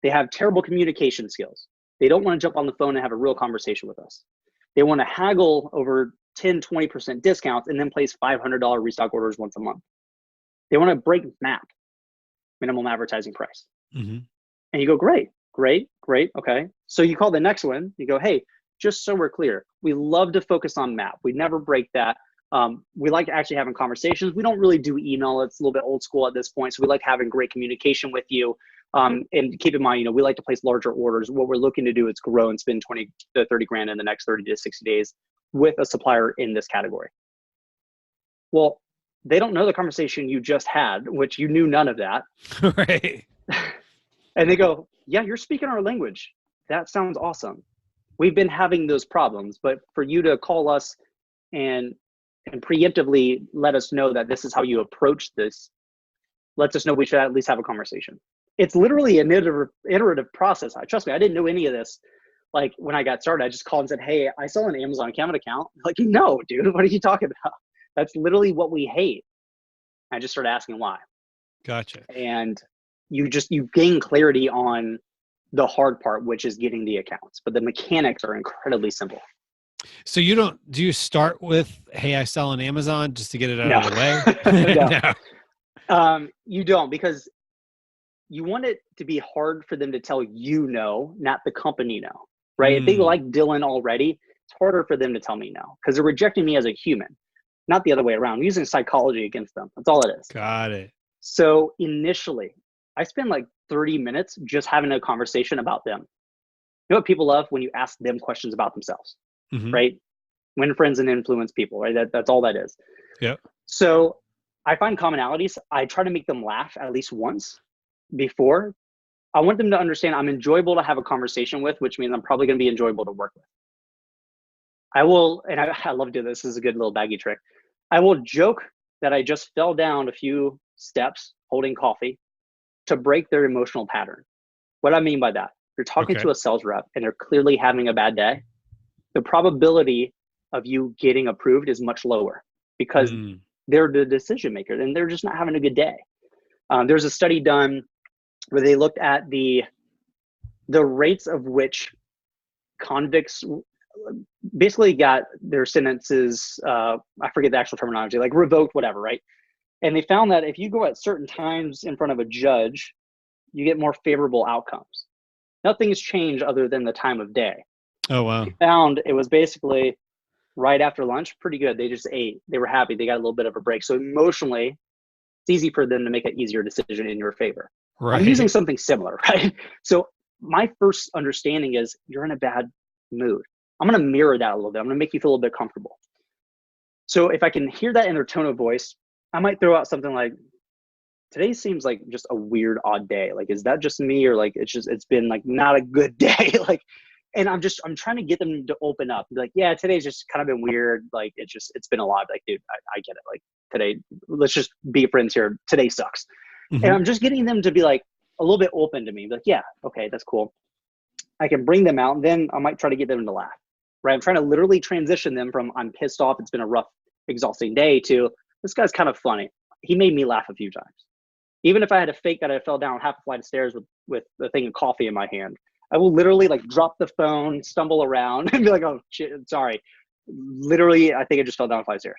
They have terrible communication skills. They don't want to jump on the phone and have a real conversation with us. They want to haggle over 10, 20% discounts and then place $500 restock orders once a month. They want to break MAP, minimum advertising price. And you go, great. Okay. So you call the next one, you go, hey, just so we're clear, we love to focus on MAP. We never break that. We like actually having conversations. We don't really do email. It's a little bit old school at this point. So we like having great communication with you. And keep in mind, we like to place larger orders. What we're looking to do is grow and spend 20 to 30 grand in the next 30 to 60 days with a supplier in this category. Well, they don't know the conversation you just had, which you knew none of that. Right. And they go, yeah, you're speaking our language. That sounds awesome. We've been having those problems, but for you to call us and preemptively let us know that this is how you approach this, lets us know we should at least have a conversation. It's literally an iterative process. Trust me, I didn't know any of this. Like when I got started, I just called and said, hey, I sell an Amazon account. Like, no, dude, what are you talking about? That's literally what we hate. I just started asking why. Gotcha. And you gain clarity on the hard part, which is getting the accounts, but the mechanics are incredibly simple. So do you start with, hey, I sell on Amazon, just to get it out of the way? No. You don't, because you want it to be hard for them to tell not the company no, right? If they like Dillon already, It's harder for them to tell me no because they're rejecting me as a human, not the other way around. I'm using psychology against them. That's all it is. Got it. So initially, I spend like 30 minutes just having a conversation about them. You know what people love? When you ask them questions about themselves, Hmm. right? Win friends and influence people, right? That's all that is. Yep. So I find commonalities. I try to make them laugh at least once before. I want them to understand I'm enjoyable to have a conversation with, which means I'm probably going to be enjoyable to work with. I will, and I love doing this. This is a good little baggy trick. I will joke that I just fell down a few steps holding coffee to break their emotional pattern. What I mean by that, you're talking Okay. to a sales rep and they're clearly having a bad day. The probability of you getting approved is much lower because Mm. they're the decision maker and they're just not having a good day. There's a study done where they looked at the rates of which convicts basically got their sentences, I forget the actual terminology, like revoked, whatever, right? And they found that if you go at certain times in front of a judge, you get more favorable outcomes. Nothing's changed other than the time of day. Oh, wow. They found it was basically right after lunch, pretty good. They just ate. They were happy. They got a little bit of a break. So emotionally, it's easy for them to make an easier decision in your favor. I'm using Right. something similar, right? So my first understanding is you're in a bad mood. I'm going to mirror that a little bit. I'm going to make you feel a little bit comfortable. So if I can hear that in their tone of voice, I might throw out something like, today seems like just a weird, odd day. Like, is that just me? Or like, it's been like not a good day. Like, and I'm trying to get them to open up and be like, yeah, today's just kind of been weird. Like, it's been a lot. Like, dude, I get it. Like today, let's just be friends here. Today sucks. And Hmm. I'm just getting them to be like a little bit open to me. Like, yeah, okay, that's cool. I can bring them out and then I might try to get them to laugh, right? I'm trying to literally transition them from I'm pissed off, it's been a rough, exhausting day to this guy's kind of funny. He made me laugh a few times. Even if I had to fake that I fell down half a flight of stairs with the thing of coffee in my hand, I will literally like drop the phone, stumble around and be like, oh shit, sorry. Literally, I think I just fell down a flight of stairs.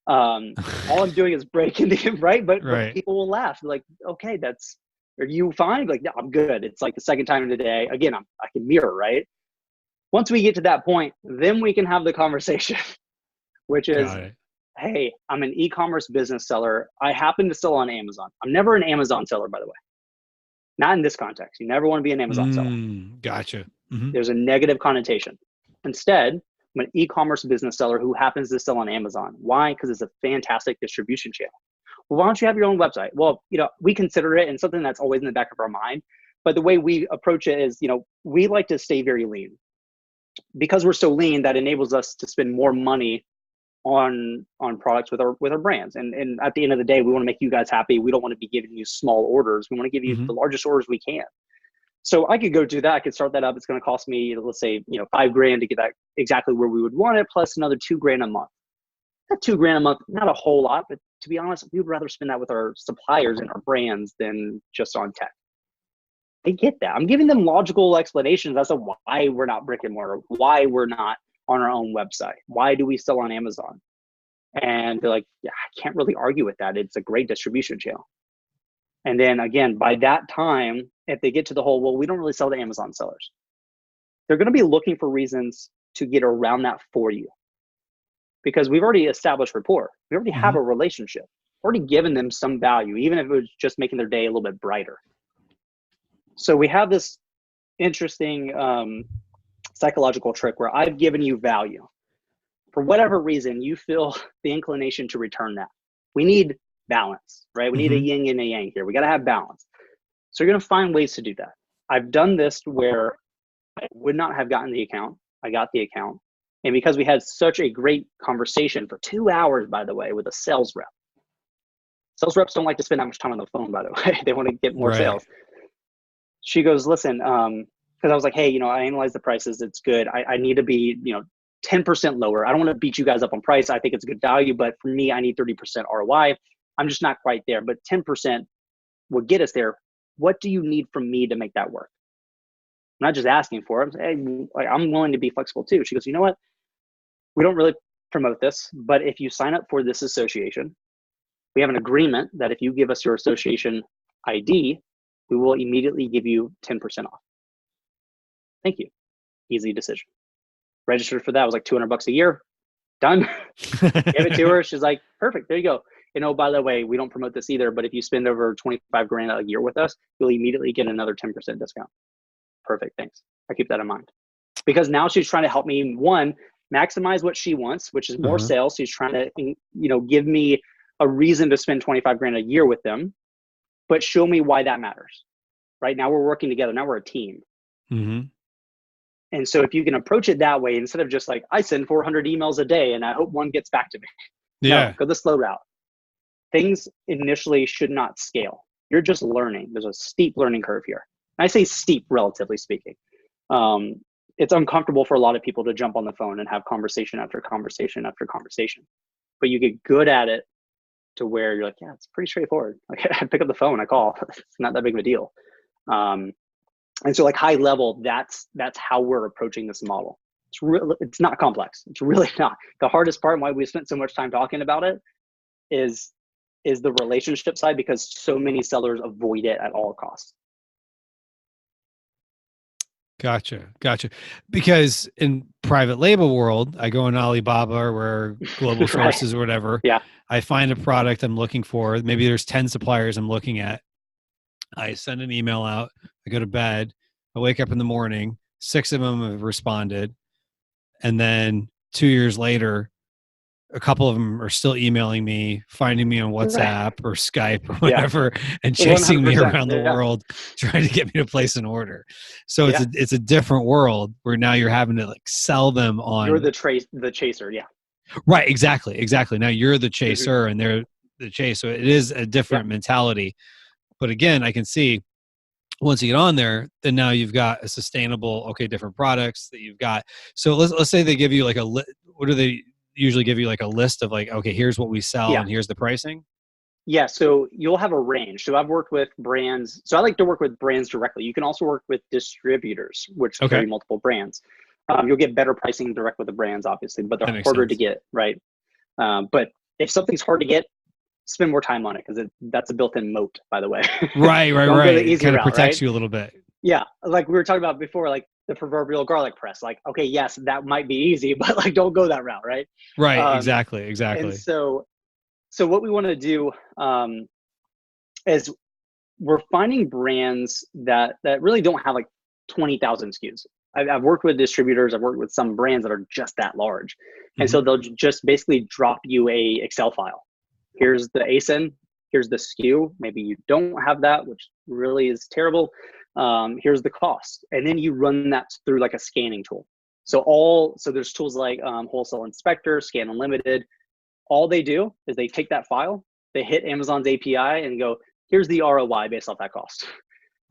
All I'm doing is breaking the right, but Right. people will laugh. They're like, okay, are you fine? Like, no, I'm good. It's like the second time in the day. Again, I can mirror, right? Once we get to that point, then we can have the conversation, which is, Got it. hey, I'm an e-commerce business seller. I happen to sell on Amazon. I'm never an Amazon seller, by the way. Not in this context. You never want to be an Amazon seller. Gotcha. Hmm. There's a negative connotation. Instead, I'm an e-commerce business seller who happens to sell on Amazon. Why? Because it's a fantastic distribution channel. Well, why don't you have your own website? Well, we consider it and something that's always in the back of our mind. But the way we approach it is, we like to stay very lean. Because we're so lean, that enables us to spend more money on products with our brands. And at the end of the day, we want to make you guys happy. We don't want to be giving you small orders. We want to give you Hmm. the largest orders we can. So I could go do that. I could start that up. It's going to cost me, let's say, $5,000 to get that exactly where we would want it, plus another $2,000 a month. That $2,000 a month, not a whole lot, but to be honest, we would rather spend that with our suppliers and our brands than just on tech. I get that. I'm giving them logical explanations as to why we're not brick and mortar, why we're not on our own website, why do we sell on Amazon? And they're like, yeah, I can't really argue with that. It's a great distribution channel. And then again, by that time, if they get to the whole, well, we don't really sell to Amazon sellers, they're going to be looking for reasons to get around that for you. Because we've already established rapport. We already have Hmm. a relationship. Already given them some value, even if it was just making their day a little bit brighter. So we have this interesting psychological trick where I've given you value. For whatever reason, you feel the inclination to return that. We need balance, right? We need a Hmm. yin and a yang here. We got to have balance. So you're going to find ways to do that. I've done this where I would not have gotten the account. I got the account. And because we had such a great conversation for 2 hours, by the way, with a sales rep. Sales reps don't like to spend that much time on the phone, by the way. They want to get more Right. sales. She goes, listen, because I was like, hey, I analyzed the prices. It's good. I need to be, 10% lower. I don't want to beat you guys up on price. I think it's a good value, but for me, I need 30% ROI. I'm just not quite there, but 10% will get us there. What do you need from me to make that work? I'm not just asking for it. I'm willing to be flexible too. She goes, you know what? We don't really promote this, but if you sign up for this association, we have an agreement that if you give us your association ID, we will immediately give you 10% off. Thank you. Easy decision. Registered for that. It was like $200 a year. Done. Gave it to her. She's like, perfect. There you go. And oh, by the way, we don't promote this either, but if you spend over 25 grand a year with us, you'll immediately get another 10% discount. Perfect. Thanks. I keep that in mind. Because now she's trying to help me, one, maximize what she wants, which is more sales. She's trying to, give me a reason to spend 25 grand a year with them, but show me why that matters. Right now we're working together. Now we're a team. Mm-hmm. And so if you can approach it that way, instead of just like, I send 400 emails a day and I hope one gets back to me. Yeah. No, go the slow route. Things initially should not scale. You're just learning. There's a steep learning curve here. And I say steep, relatively speaking. It's uncomfortable for a lot of people to jump on the phone and have conversation after conversation after conversation. But you get good at it to where you're like, yeah, it's pretty straightforward. Like, I pick up the phone, I call. It's not that big of a deal. And so like high level, that's how we're approaching this model. It's not complex. It's really not. The hardest part and why we spent so much time talking about it is the relationship side, because so many sellers avoid it at all costs. Gotcha. Because in private label world, I go in Alibaba or global sources or whatever. Yeah. I find a product I'm looking for. Maybe there's 10 suppliers I'm looking at. I send an email out. I go to bed. I wake up in the morning. 6 of them have responded. And then 2 years later, a couple of them are still emailing me, finding me on WhatsApp or Skype or whatever, and chasing me around the world, trying to get me to place an order. So it's a different world where now you're having to like sell them on. You're the chaser. Yeah. Right. Exactly. Now you're the chaser and they're the chase. So it is a different mentality. But again, I can see once you get on there, then now you've got a sustainable, different products that you've got. So let's say they give you like what do they usually give you, like a list of like, okay, here's what we sell and here's the pricing? Yeah, so you'll have a range. So I've worked with brands. So I like to work with brands directly. You can also work with distributors, which carry multiple brands. You'll get better pricing direct with the brands, obviously, but they're harder to get, right? But if something's hard to get, spend more time on it, because that's a built-in moat, by the way. Right. It kind of protects you a little bit. Yeah, like we were talking about before, like the proverbial garlic press. Like, okay, yes, that might be easy, but like don't go that route, right? Right, exactly. And so what we want to do is we're finding brands that really don't have like 20,000 SKUs. I've worked with distributors. I've worked with some brands that are just that large. And so they'll just basically drop you a Excel file. Here's the ASIN. Here's the SKU. Maybe you don't have that, which really is terrible. Here's the cost. And then you run that through like a scanning tool. So there's tools like Wholesale Inspector, Scan Unlimited. All they do is they take that file, they hit Amazon's API and go, here's the ROI based off that cost.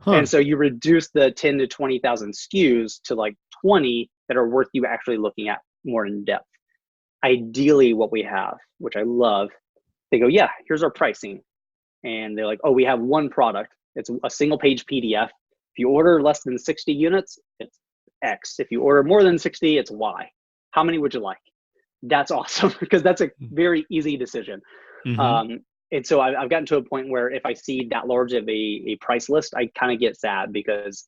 And so you reduce the 10 to 20,000 SKUs to like 20 that are worth you actually looking at more in depth. Ideally what we have, which I love, they go, yeah, here's our pricing. And they're like, oh, we have one product. It's a single page PDF. If you order less than 60 units, it's X. If you order more than 60, it's Y. How many would you like? That's awesome, because that's a very easy decision. And so I've gotten to a point where if I see that large of a price list, I kind of get sad, because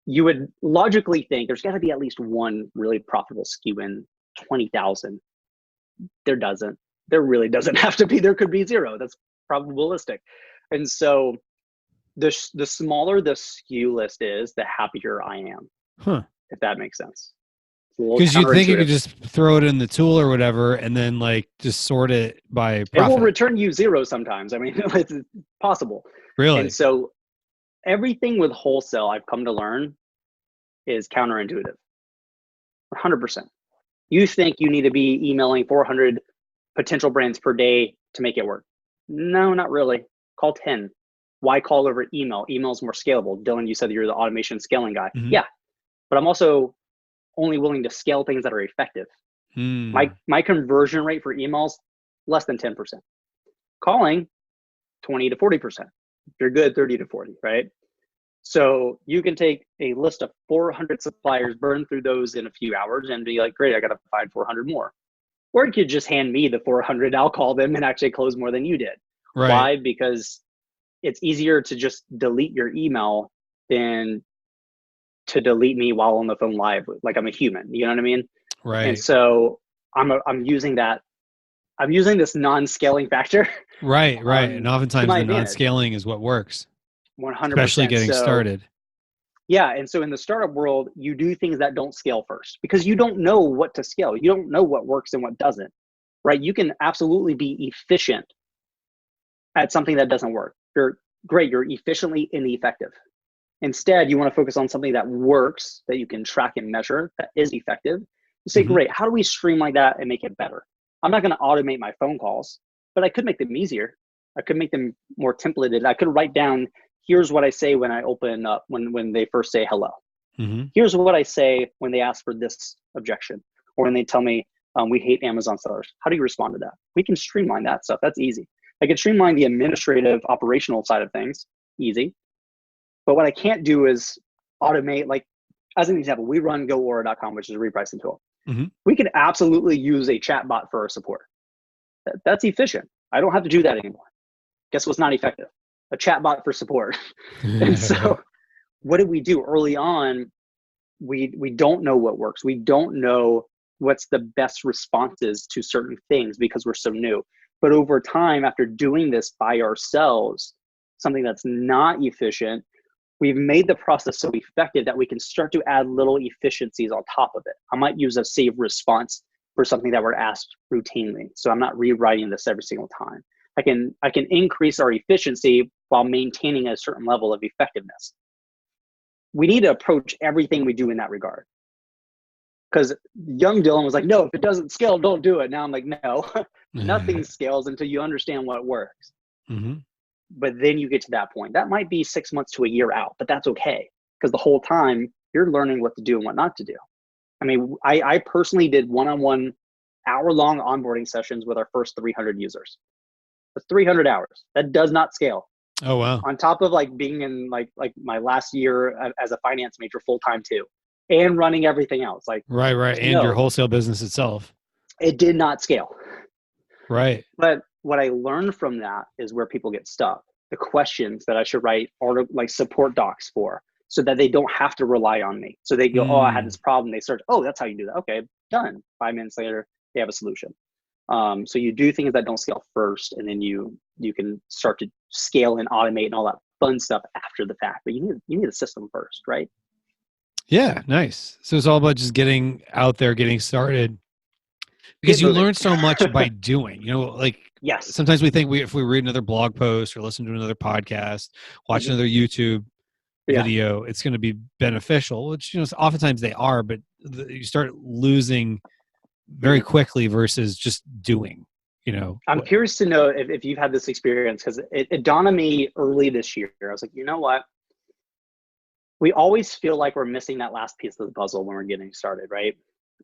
you would logically think there's got to be at least one really profitable SKU in 20,000. There really doesn't have to be. There could be zero. That's probabilistic. And so the smaller the SKU list is, the happier I am, if that makes sense. Because you think you could just throw it in the tool or whatever, and then like just sort it by profit. It will return you zero sometimes. I mean, it's possible. Really? And so everything with wholesale, I've come to learn, is counterintuitive. 100%. You think you need to be emailing 400 potential brands per day to make it work. No, not really. Call 10. Why call over email? Email is more scalable. Dillon, you said that you're the automation scaling guy. Yeah, but I'm also only willing to scale things that are effective. My conversion rate for emails, less than 10%. Calling, 20 to 40%. If you're good, 30 to 40, right? So you can take a list of 400 suppliers, burn through those in a few hours, and be like, great, I got to find 400 more. Or you could just hand me the 400, I'll call them and actually close more than you did. Right. Why? Because it's easier to just delete your email than to delete me while on the phone live, like I'm a human. You know what I mean? And Right. so I'm using that. I'm using this non-scaling factor Right. Right. And to oftentimes my the advantage. non-scaling is what works, especially 100%. getting So started. yeah, and so in the startup world, you do things that don't scale first because you don't know what to scale. You don't know what works and what doesn't, right? You can absolutely be efficient at something that doesn't work. You're great. You're efficiently ineffective. Instead, you want to focus on something that works, that you can track and measure, that is effective. You say, Hmm. great, how do we streamline that and make it better? I'm not going to automate my phone calls, but I could make them easier. I could make them more templated. I could write down, here's what I say when I open up, when they first say hello. Hmm. Here's what I say when they ask for this objection, or when they tell me, we hate Amazon sellers. How do you respond to that? We can streamline that stuff. That's easy. I can streamline the administrative operational side of things. Easy. But what I can't do is automate, like, as an example, we run goaura.com, which is a repricing tool. Hmm. We can absolutely use a chatbot for our support. That's efficient. I don't have to do that anymore. Guess what's not effective? A chatbot for support. And so what did we do early on? We don't know what works. We don't know what's the best responses to certain things because we're so new. But over time, after doing this by ourselves, something that's not efficient, we've made the process so effective that we can start to add little efficiencies on top of it. I might use a save response for something that we're asked routinely. So I'm not rewriting this every single time. I can increase our efficiency while maintaining a certain level of effectiveness. We need to approach everything we do in that regard. Because young Dillon was like, no, if it doesn't scale, don't do it. Now I'm like, no, nothing scales until you understand what works. Hmm. But then you get to that point. That might be 6 months to a year out, but that's okay. Because the whole time you're learning what to do and what not to do. I mean, I personally did one-on-one hour-long onboarding sessions with our first 300 users. That's 300 hours. That does not scale. Oh, wow. On top of like being in like my last year as a finance major full-time too, and running everything else. Like, Right. Right. And your no, wholesale business itself. it did not scale. Right. But what I learned from that is where people get stuck. The questions that I should write are like support docs for, so that they don't have to rely on me. So they go, oh, I had Mm. this problem. They search, oh, that's how you do that. Okay, done. 5 minutes later, they have a solution. So you do things that don't scale first, and then you can start to scale and automate and all that fun stuff after the fact. But you need a system first, right? Yeah. Nice. So it's all about just getting out there, getting started, Get because you moving. learn so much by doing, like Yes. sometimes we think if we read another blog post or listen to another podcast, watch Mhm. another YouTube Yeah. video, it's going to be beneficial, which, oftentimes they are, but you start losing very Mhm. quickly versus just doing, you know, I'm what, curious to know if you've had this experience, because it dawned on me early this year. I was like, you know what? We always feel like we're missing that last piece of the puzzle when we're getting started, right?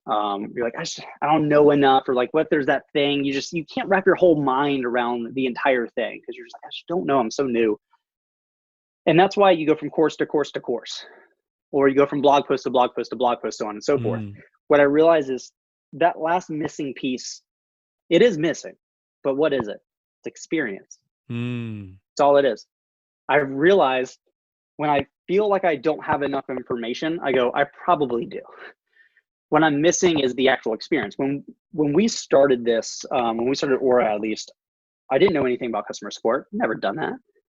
You're like, I don't know enough, or like, what there's that thing you can't wrap your whole mind around the entire thing because you're just like, I just don't know. I'm so new, and that's why you go from course to course to course, or you go from blog post to blog post to blog post, so on and so forth. mm, What I realize is that last missing piece, it is missing, but what is it? It's experience. mm, That's all it is. I've realized when I feel like I don't have enough information, I go, I probably do. What I'm missing is the actual experience. When we started this, when we started Aura, at least, I didn't know anything about customer support. Never done that.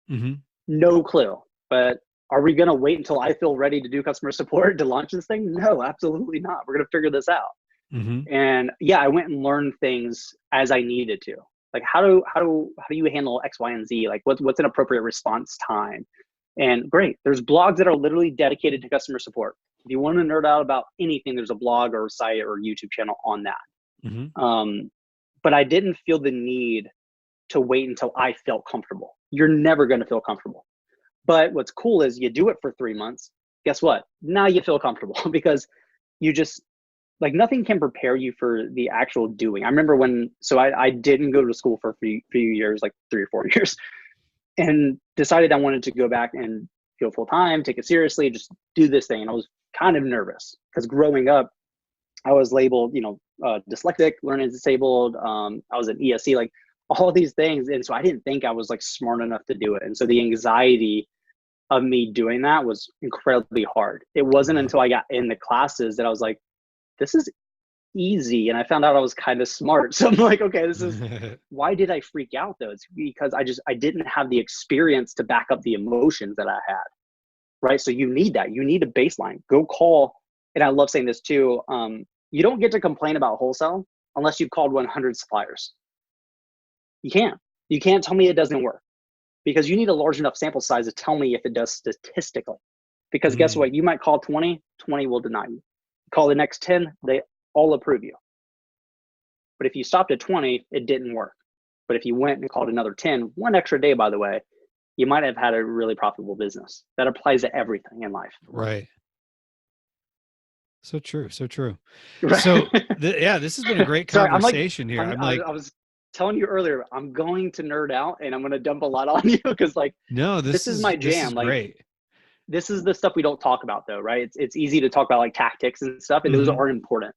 mm-hmm, No clue. But are we going to wait until I feel ready to do customer support to launch this thing? No, absolutely not. We're going to figure this out. mm-hmm, And yeah, I went and learned things as I needed to. Like how do you handle X, Y, and Z? Like what's an appropriate response time? And great, there's blogs that are literally dedicated to customer support. If you want to nerd out about anything, there's a blog or a site or YouTube channel on that. mm-hmm. But I didn't feel the need to wait until I felt comfortable. You're never going to feel comfortable. But what's cool is you do it for 3 months. Guess what? Now you feel comfortable because you just, like, nothing can prepare you for the actual doing. I remember I didn't go to school for a few years, like 3 or 4 years, and decided I wanted to go back and go full time, take it seriously, just do this thing. And I was kind of nervous because growing up, I was labeled, dyslexic, learning disabled. I was an ESC, like all these things. And so I didn't think I was like smart enough to do it. And so the anxiety of me doing that was incredibly hard. It wasn't Uh-huh. until I got in the classes that I was like, this is easy. And I found out I was kind of smart. So I'm like, okay, why did I freak out though? It's because I didn't have the experience to back up the emotions that I had. Right. So you need that. You need a baseline. Go call. And I love saying this too. You don't get to complain about wholesale unless you've called 100 suppliers. You can't. You can't tell me it doesn't work because you need a large enough sample size to tell me if it does statistically. Because guess Mm, what? You might call 20, 20 will deny you. Call the next 10, they all approve you. But if you stopped at 20, it didn't work. But if you went and called another 10, one extra day, by the way, you might have had a really profitable business. That applies to everything in life. right. So true. So true. Right. So yeah, this has been a great Sorry, conversation here. I'm like, I was telling you earlier, I'm going to nerd out and I'm going to dump a lot on you because like, no, this is my this is jam. Like, great. this is the stuff we don't talk about though, right? It's easy to talk about like tactics and stuff, and those Hmm. are important.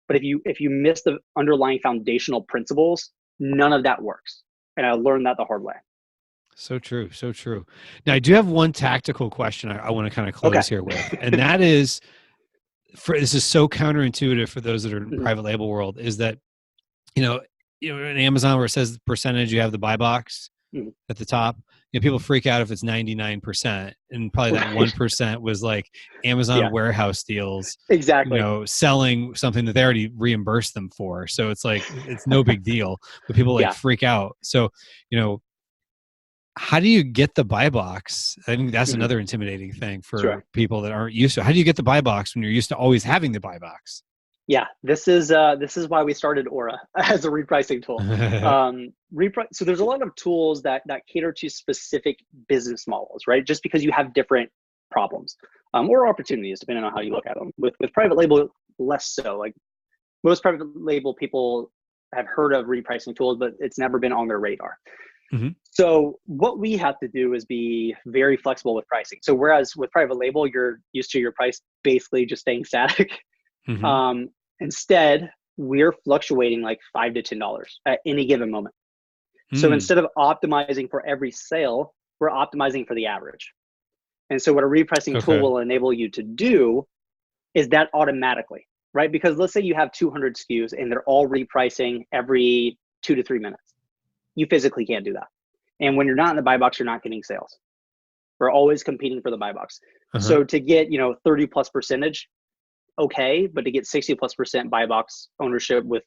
But if you miss the underlying foundational principles, none of that works. And I learned that the hard way. So true. So true. Now I do have one tactical question I want to kind of Okay. close here with, and that is this is so counterintuitive for those that are in Mhm. private label world is that, you know, in Amazon where it says percentage, you have the buy box Mhm. at the top. You know, people freak out if it's 99%, and probably that Right. 1% was like Amazon Yeah, warehouse deals, you exactly. know, selling something that they already reimbursed them for. So it's like it's no big deal, but people like Yeah. freak out. So, you know, how do you get the buy box? I think that's Mhm. another intimidating thing Sure. for people that aren't used to. How do you get the buy box when you're used to always having the buy box? Yeah, this is why we started Aura as a repricing tool. So there's a lot of tools that cater to specific business models, right? Just because you have different problems or opportunities, depending on how you look at them. With private label, less so. Like most private label people have heard of repricing tools, but it's never been on their radar. Hmm. So what we have to do is be very flexible with pricing. So whereas with private label, you're used to your price basically just staying static. Hmm. Um, Instead, we're fluctuating like $5 to $10 at any given moment. So Mm. instead of optimizing for every sale, we're optimizing for the average. And so what a repricing tool Okay. will enable you to do is that automatically, right? Because let's say you have 200 SKUs and they're all repricing every 2 to 3 minutes. You physically can't do that. And when you're not in the buy box, you're not getting sales. We're always competing for the buy box. Uh-huh. So to get, 30 plus percentage, okay, but to get 60+% buy box ownership with,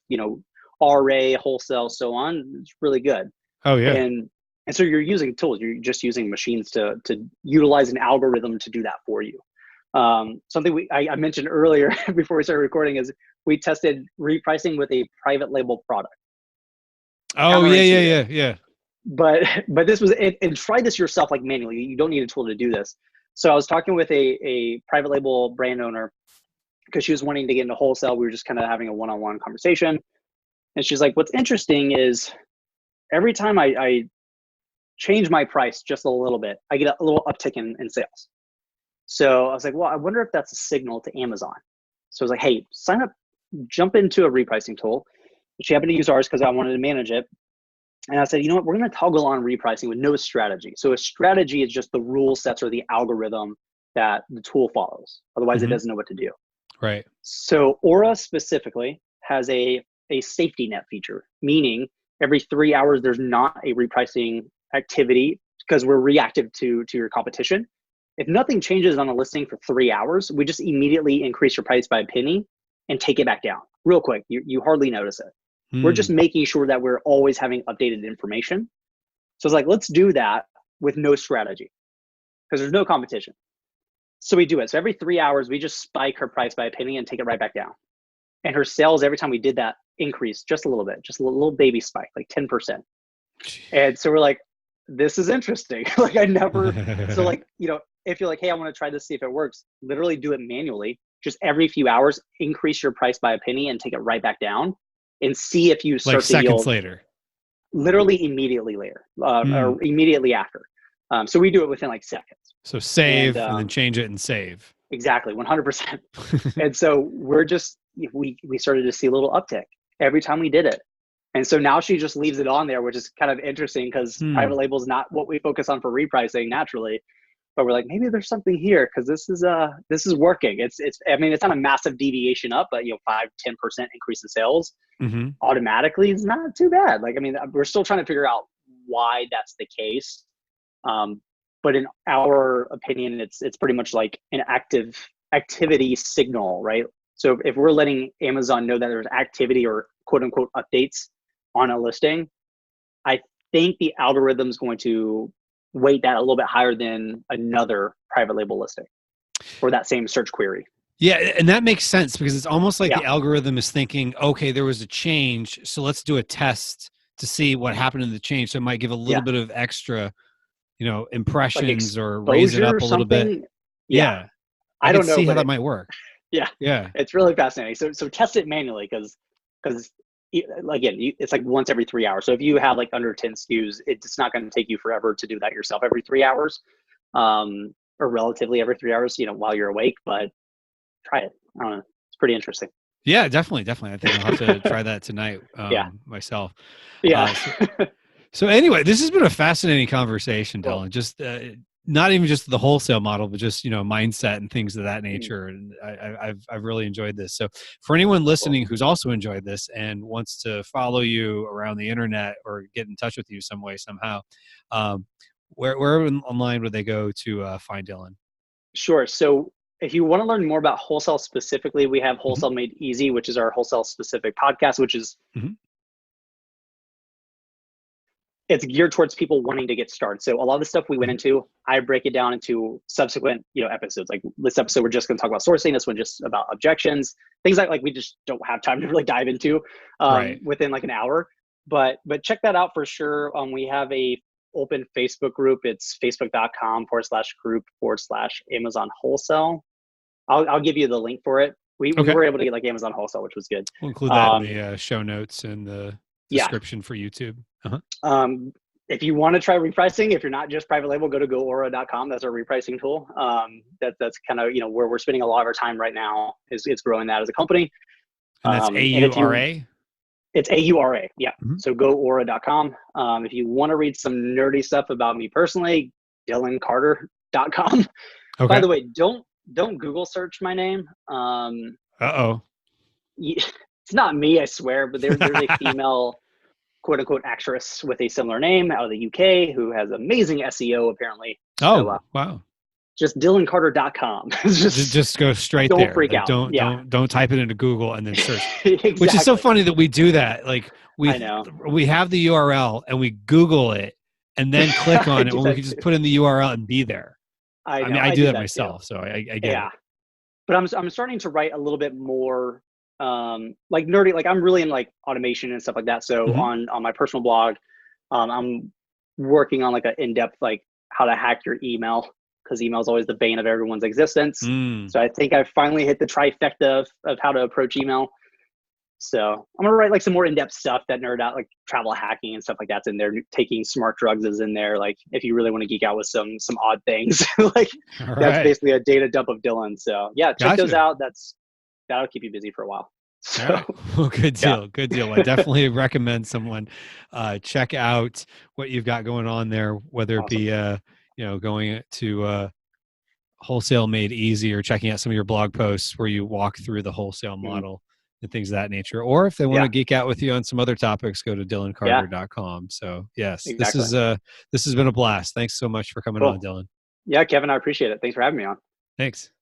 RA, wholesale, so on, it's really good. Oh yeah. And and so you're using tools, you're just using machines to utilize an algorithm to do that for you. Something I mentioned earlier before we started recording is we tested repricing with a private label product. Oh yeah, yeah, Counterintuitive. yeah, yeah. But this was and try this yourself like manually. You don't need a tool to do this. So I was talking with a private label brand owner because she was wanting to get into wholesale. We were just kind of having a one-on-one conversation. And she's like, what's interesting is every time I change my price just a little bit, I get a little uptick in sales. So I was like, well, I wonder if that's a signal to Amazon. So I was like, hey, sign up, jump into a repricing tool. She happened to use ours because I wanted to manage it. And I said, you know what, we're going to toggle on repricing with no strategy. So a strategy is just the rule sets or the algorithm that the tool follows. Otherwise, it Hmm. doesn't know what to do. Right. So Aura specifically has a safety net feature, meaning every 3 hours, there's not a repricing activity because we're reactive to your competition. If nothing changes on a listing for 3 hours, we just immediately increase your price by a penny and take it back down real quick. You hardly notice it. We're just Hmm. making sure that we're always having updated information. So it's like, let's do that with no strategy because there's no competition. So we do it. So every 3 hours, we just spike her price by a penny and take it right back down. And her sales, every time we did that, increased just a little bit, just a little baby spike, like 10%. And so we're like, this is interesting. Like I never, so like, if you're like, hey, I want to try this, see if it works, literally do it manually. Just every few hours, increase your price by a penny and take it right back down and see if you Like start to seconds yield later. literally immediately later Hmm. or immediately after. So we do it within like seconds. So And save and then change it and save. exactly 100%. And so we started to see a little uptick every time we did it. And so now she just leaves it on there, which is kind of interesting because private Hmm. label is not what we focus on for repricing naturally. but we're like, maybe there's something here because this is working. It's I mean, it's not a massive deviation up, but 5-10% increase in sales Mm-hmm. automatically is not too bad. Like, I mean, we're still trying to figure out why that's the case. But in our opinion, it's pretty much like an activity signal, right? So if we're letting Amazon know that there's activity or quote unquote updates on a listing, I think the algorithm's going to weight that a little bit higher than another private label listing for that same search query. Yeah, and that makes sense because it's almost like Yeah. the algorithm is thinking, okay, there was a change, so let's do a test to see what happened in the change. So it might give a little Yeah. bit of extra, Like impressions or raise it exposure or up a little bit. something. Yeah. Yeah, I I could don't know, see how but that might work. yeah, Yeah. it's really fascinating. So test it manually because again, it's like once every 3 hours. So if you have like under 10 SKUs, it's not going to take you forever to do that yourself every 3 hours, or relatively every 3 hours, while you're awake. But try it. I don't know. It's pretty interesting. Yeah, definitely. I think I'll have to try that tonight Yeah. myself. Yeah. So anyway, this has been a fascinating conversation, Cool. Dylan. Just not even just the wholesale model, but just mindset and things of that nature. And I've really enjoyed this. So for anyone Cool. listening who's also enjoyed this and wants to follow you around the internet or get in touch with you some way somehow, where online would they go to find Dylan? Sure. So if you want to learn more about wholesale specifically, we have Mm-hmm. Wholesale Made Easy, which is our wholesale specific podcast, which is Mm-hmm. it's geared towards people wanting to get started. So a lot of the stuff we went into, I break it down into subsequent, episodes. Like this episode, we're just going to talk about sourcing. This one just about objections, things like we just don't have time to really dive into Right. within like an hour. But check that out for sure. We have a open Facebook group. It's facebook.com/group/Amazon Wholesale. I'll give you the link for it. We Okay. were able to get like Amazon Wholesale, which was good. We'll include that in the show notes and the Yeah. description for YouTube. Uh-huh. If you want to try repricing, if you're not just private label, go to goaura.com. That's our repricing tool. That's kind of where we're spending a lot of our time right now is growing that as a company. And that's And if AURA? it's AURA. Yeah. Mm-hmm. So goaura.com. If you want to read some nerdy stuff about me personally, DillonCarter.com. Okay. By the way, don't Google search my name. Uh-oh. It's not me, I swear, but there's a female quote unquote actress with a similar name out of the UK who has amazing SEO apparently. Oh, wow. Just DillonCarter.com. just go straight don't there. Freak like, out. Don't type it into Google and then search. Exactly. Which is so funny that we do that. Like I know. we have the URL and we Google it and then click on it when we can just put in the URL and be there. I know. I mean, I do that myself, too. So I get it. But I'm starting to write a little bit more like nerdy, like I'm really in like automation and stuff like that. So on my personal blog, I'm working on like an in-depth like how to hack your email, because email is always the bane of everyone's existence. So I think I finally hit the trifecta of how to approach email. So I'm gonna write like some more in-depth stuff that nerd out, like travel hacking and stuff like that's in there. Taking smart drugs is in there. Like if you really want to geek out with some odd things, like that's basically a data dump of Dylan. So yeah, check those out. That'll keep you busy for a while. So, all right. Well, good deal. Yeah. Good deal. I definitely recommend someone check out what you've got going on there, whether it be going to Wholesale Made Easy or checking out some of your blog posts where you walk through the wholesale model and things of that nature. Or if they want to geek out with you on some other topics, go to DillonCarter.com. So yes, exactly. This has been a blast. Thanks so much for coming on, Dylan. Yeah, Kevin, I appreciate it. Thanks for having me on. Thanks.